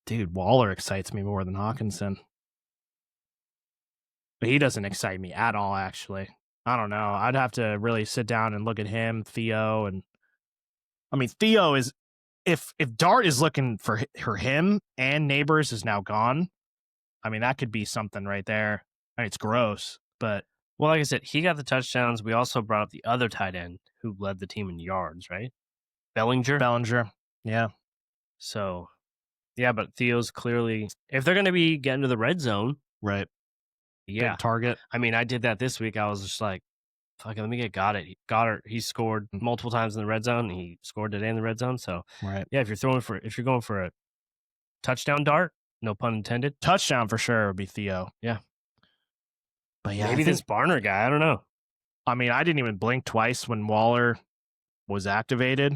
Dude, Waller excites me more than Hawkinson. But he doesn't excite me at all, actually. I don't know. I'd have to really sit down and look at him, Theo. And I mean, Theo is... If Dart is looking for him and Neighbors is now gone, I mean, that could be something right there. I mean, it's gross. But like I said, he got the touchdowns. We also brought up the other tight end who led the team in yards, right? Bellinger. Yeah. So, yeah, but Theo's clearly, if they're going to be getting to the red zone. Right. Yeah. Big target. I mean, I did that this week. I was just like, fuck it, let me get Goddard. He scored multiple times in the red zone. He scored today in the red zone. So, right. Yeah, if you're going for a touchdown dart, no pun intended. Touchdown for sure would be Theo. Yeah. But yeah, maybe this Barner guy, I don't know. I mean, I didn't even blink twice when Waller was activated.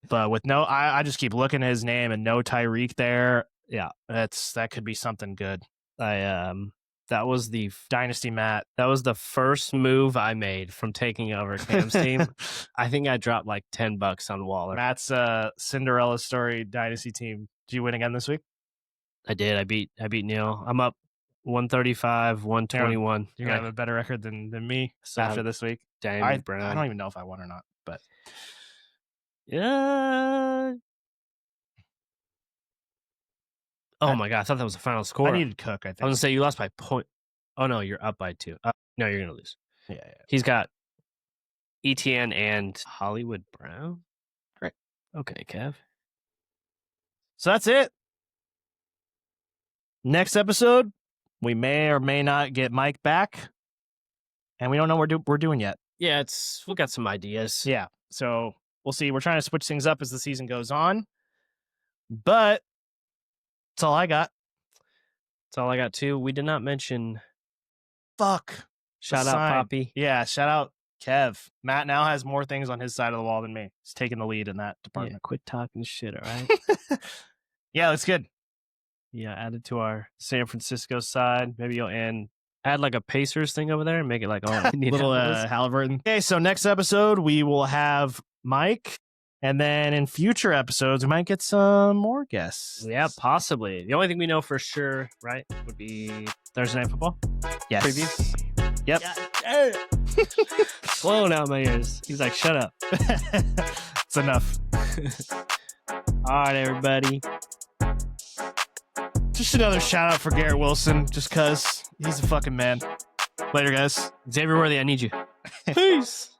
But with I just keep looking at his name and no Tyreek there. Yeah, that could be something good. I That was the Dynasty Matt. That was the first move I made from taking over Cam's team. I think I dropped like $10 on Waller. Matt's Cinderella story Dynasty team. Did you win again this week? I did. I beat Neil. I'm up 135, 121. You're gonna have a better record than me after this week. I don't even know if I won or not, but yeah. Oh my god! I thought that was the final score. I needed Cook. I think. I was gonna say you lost by point. Oh no, you're up by 2. No, you're gonna lose. Yeah. He's got ETN and Hollywood Brown. Great. Okay, Kev. So that's it. Next episode, we may or may not get Mike back, and we don't know what we're doing yet. Yeah, we got some ideas. Yeah, so we'll see. We're trying to switch things up as the season goes on, but that's all I got. That's all I got too. We did not mention. Fuck. Shout out Poppy. Yeah, shout out Kev. Matt now has more things on his side of the wall than me. He's taking the lead in that department. Yeah, quit talking shit, all right? Yeah, that's good. Yeah, add it to our San Francisco side. Maybe you'll add like a Pacers thing over there and make it like little Halliburton. Okay, so next episode we will have Mike, and then in future episodes we might get some more guests. Yeah, possibly. The only thing we know for sure, right, would be Thursday Night Football. Yes. Preview. Yep. Blowing out my ears. He's like, shut up. It's enough. All right, everybody. Just another shout out for Garrett Wilson, just because he's a fucking man. Later, guys. Xavier Worthy, I need you. Peace.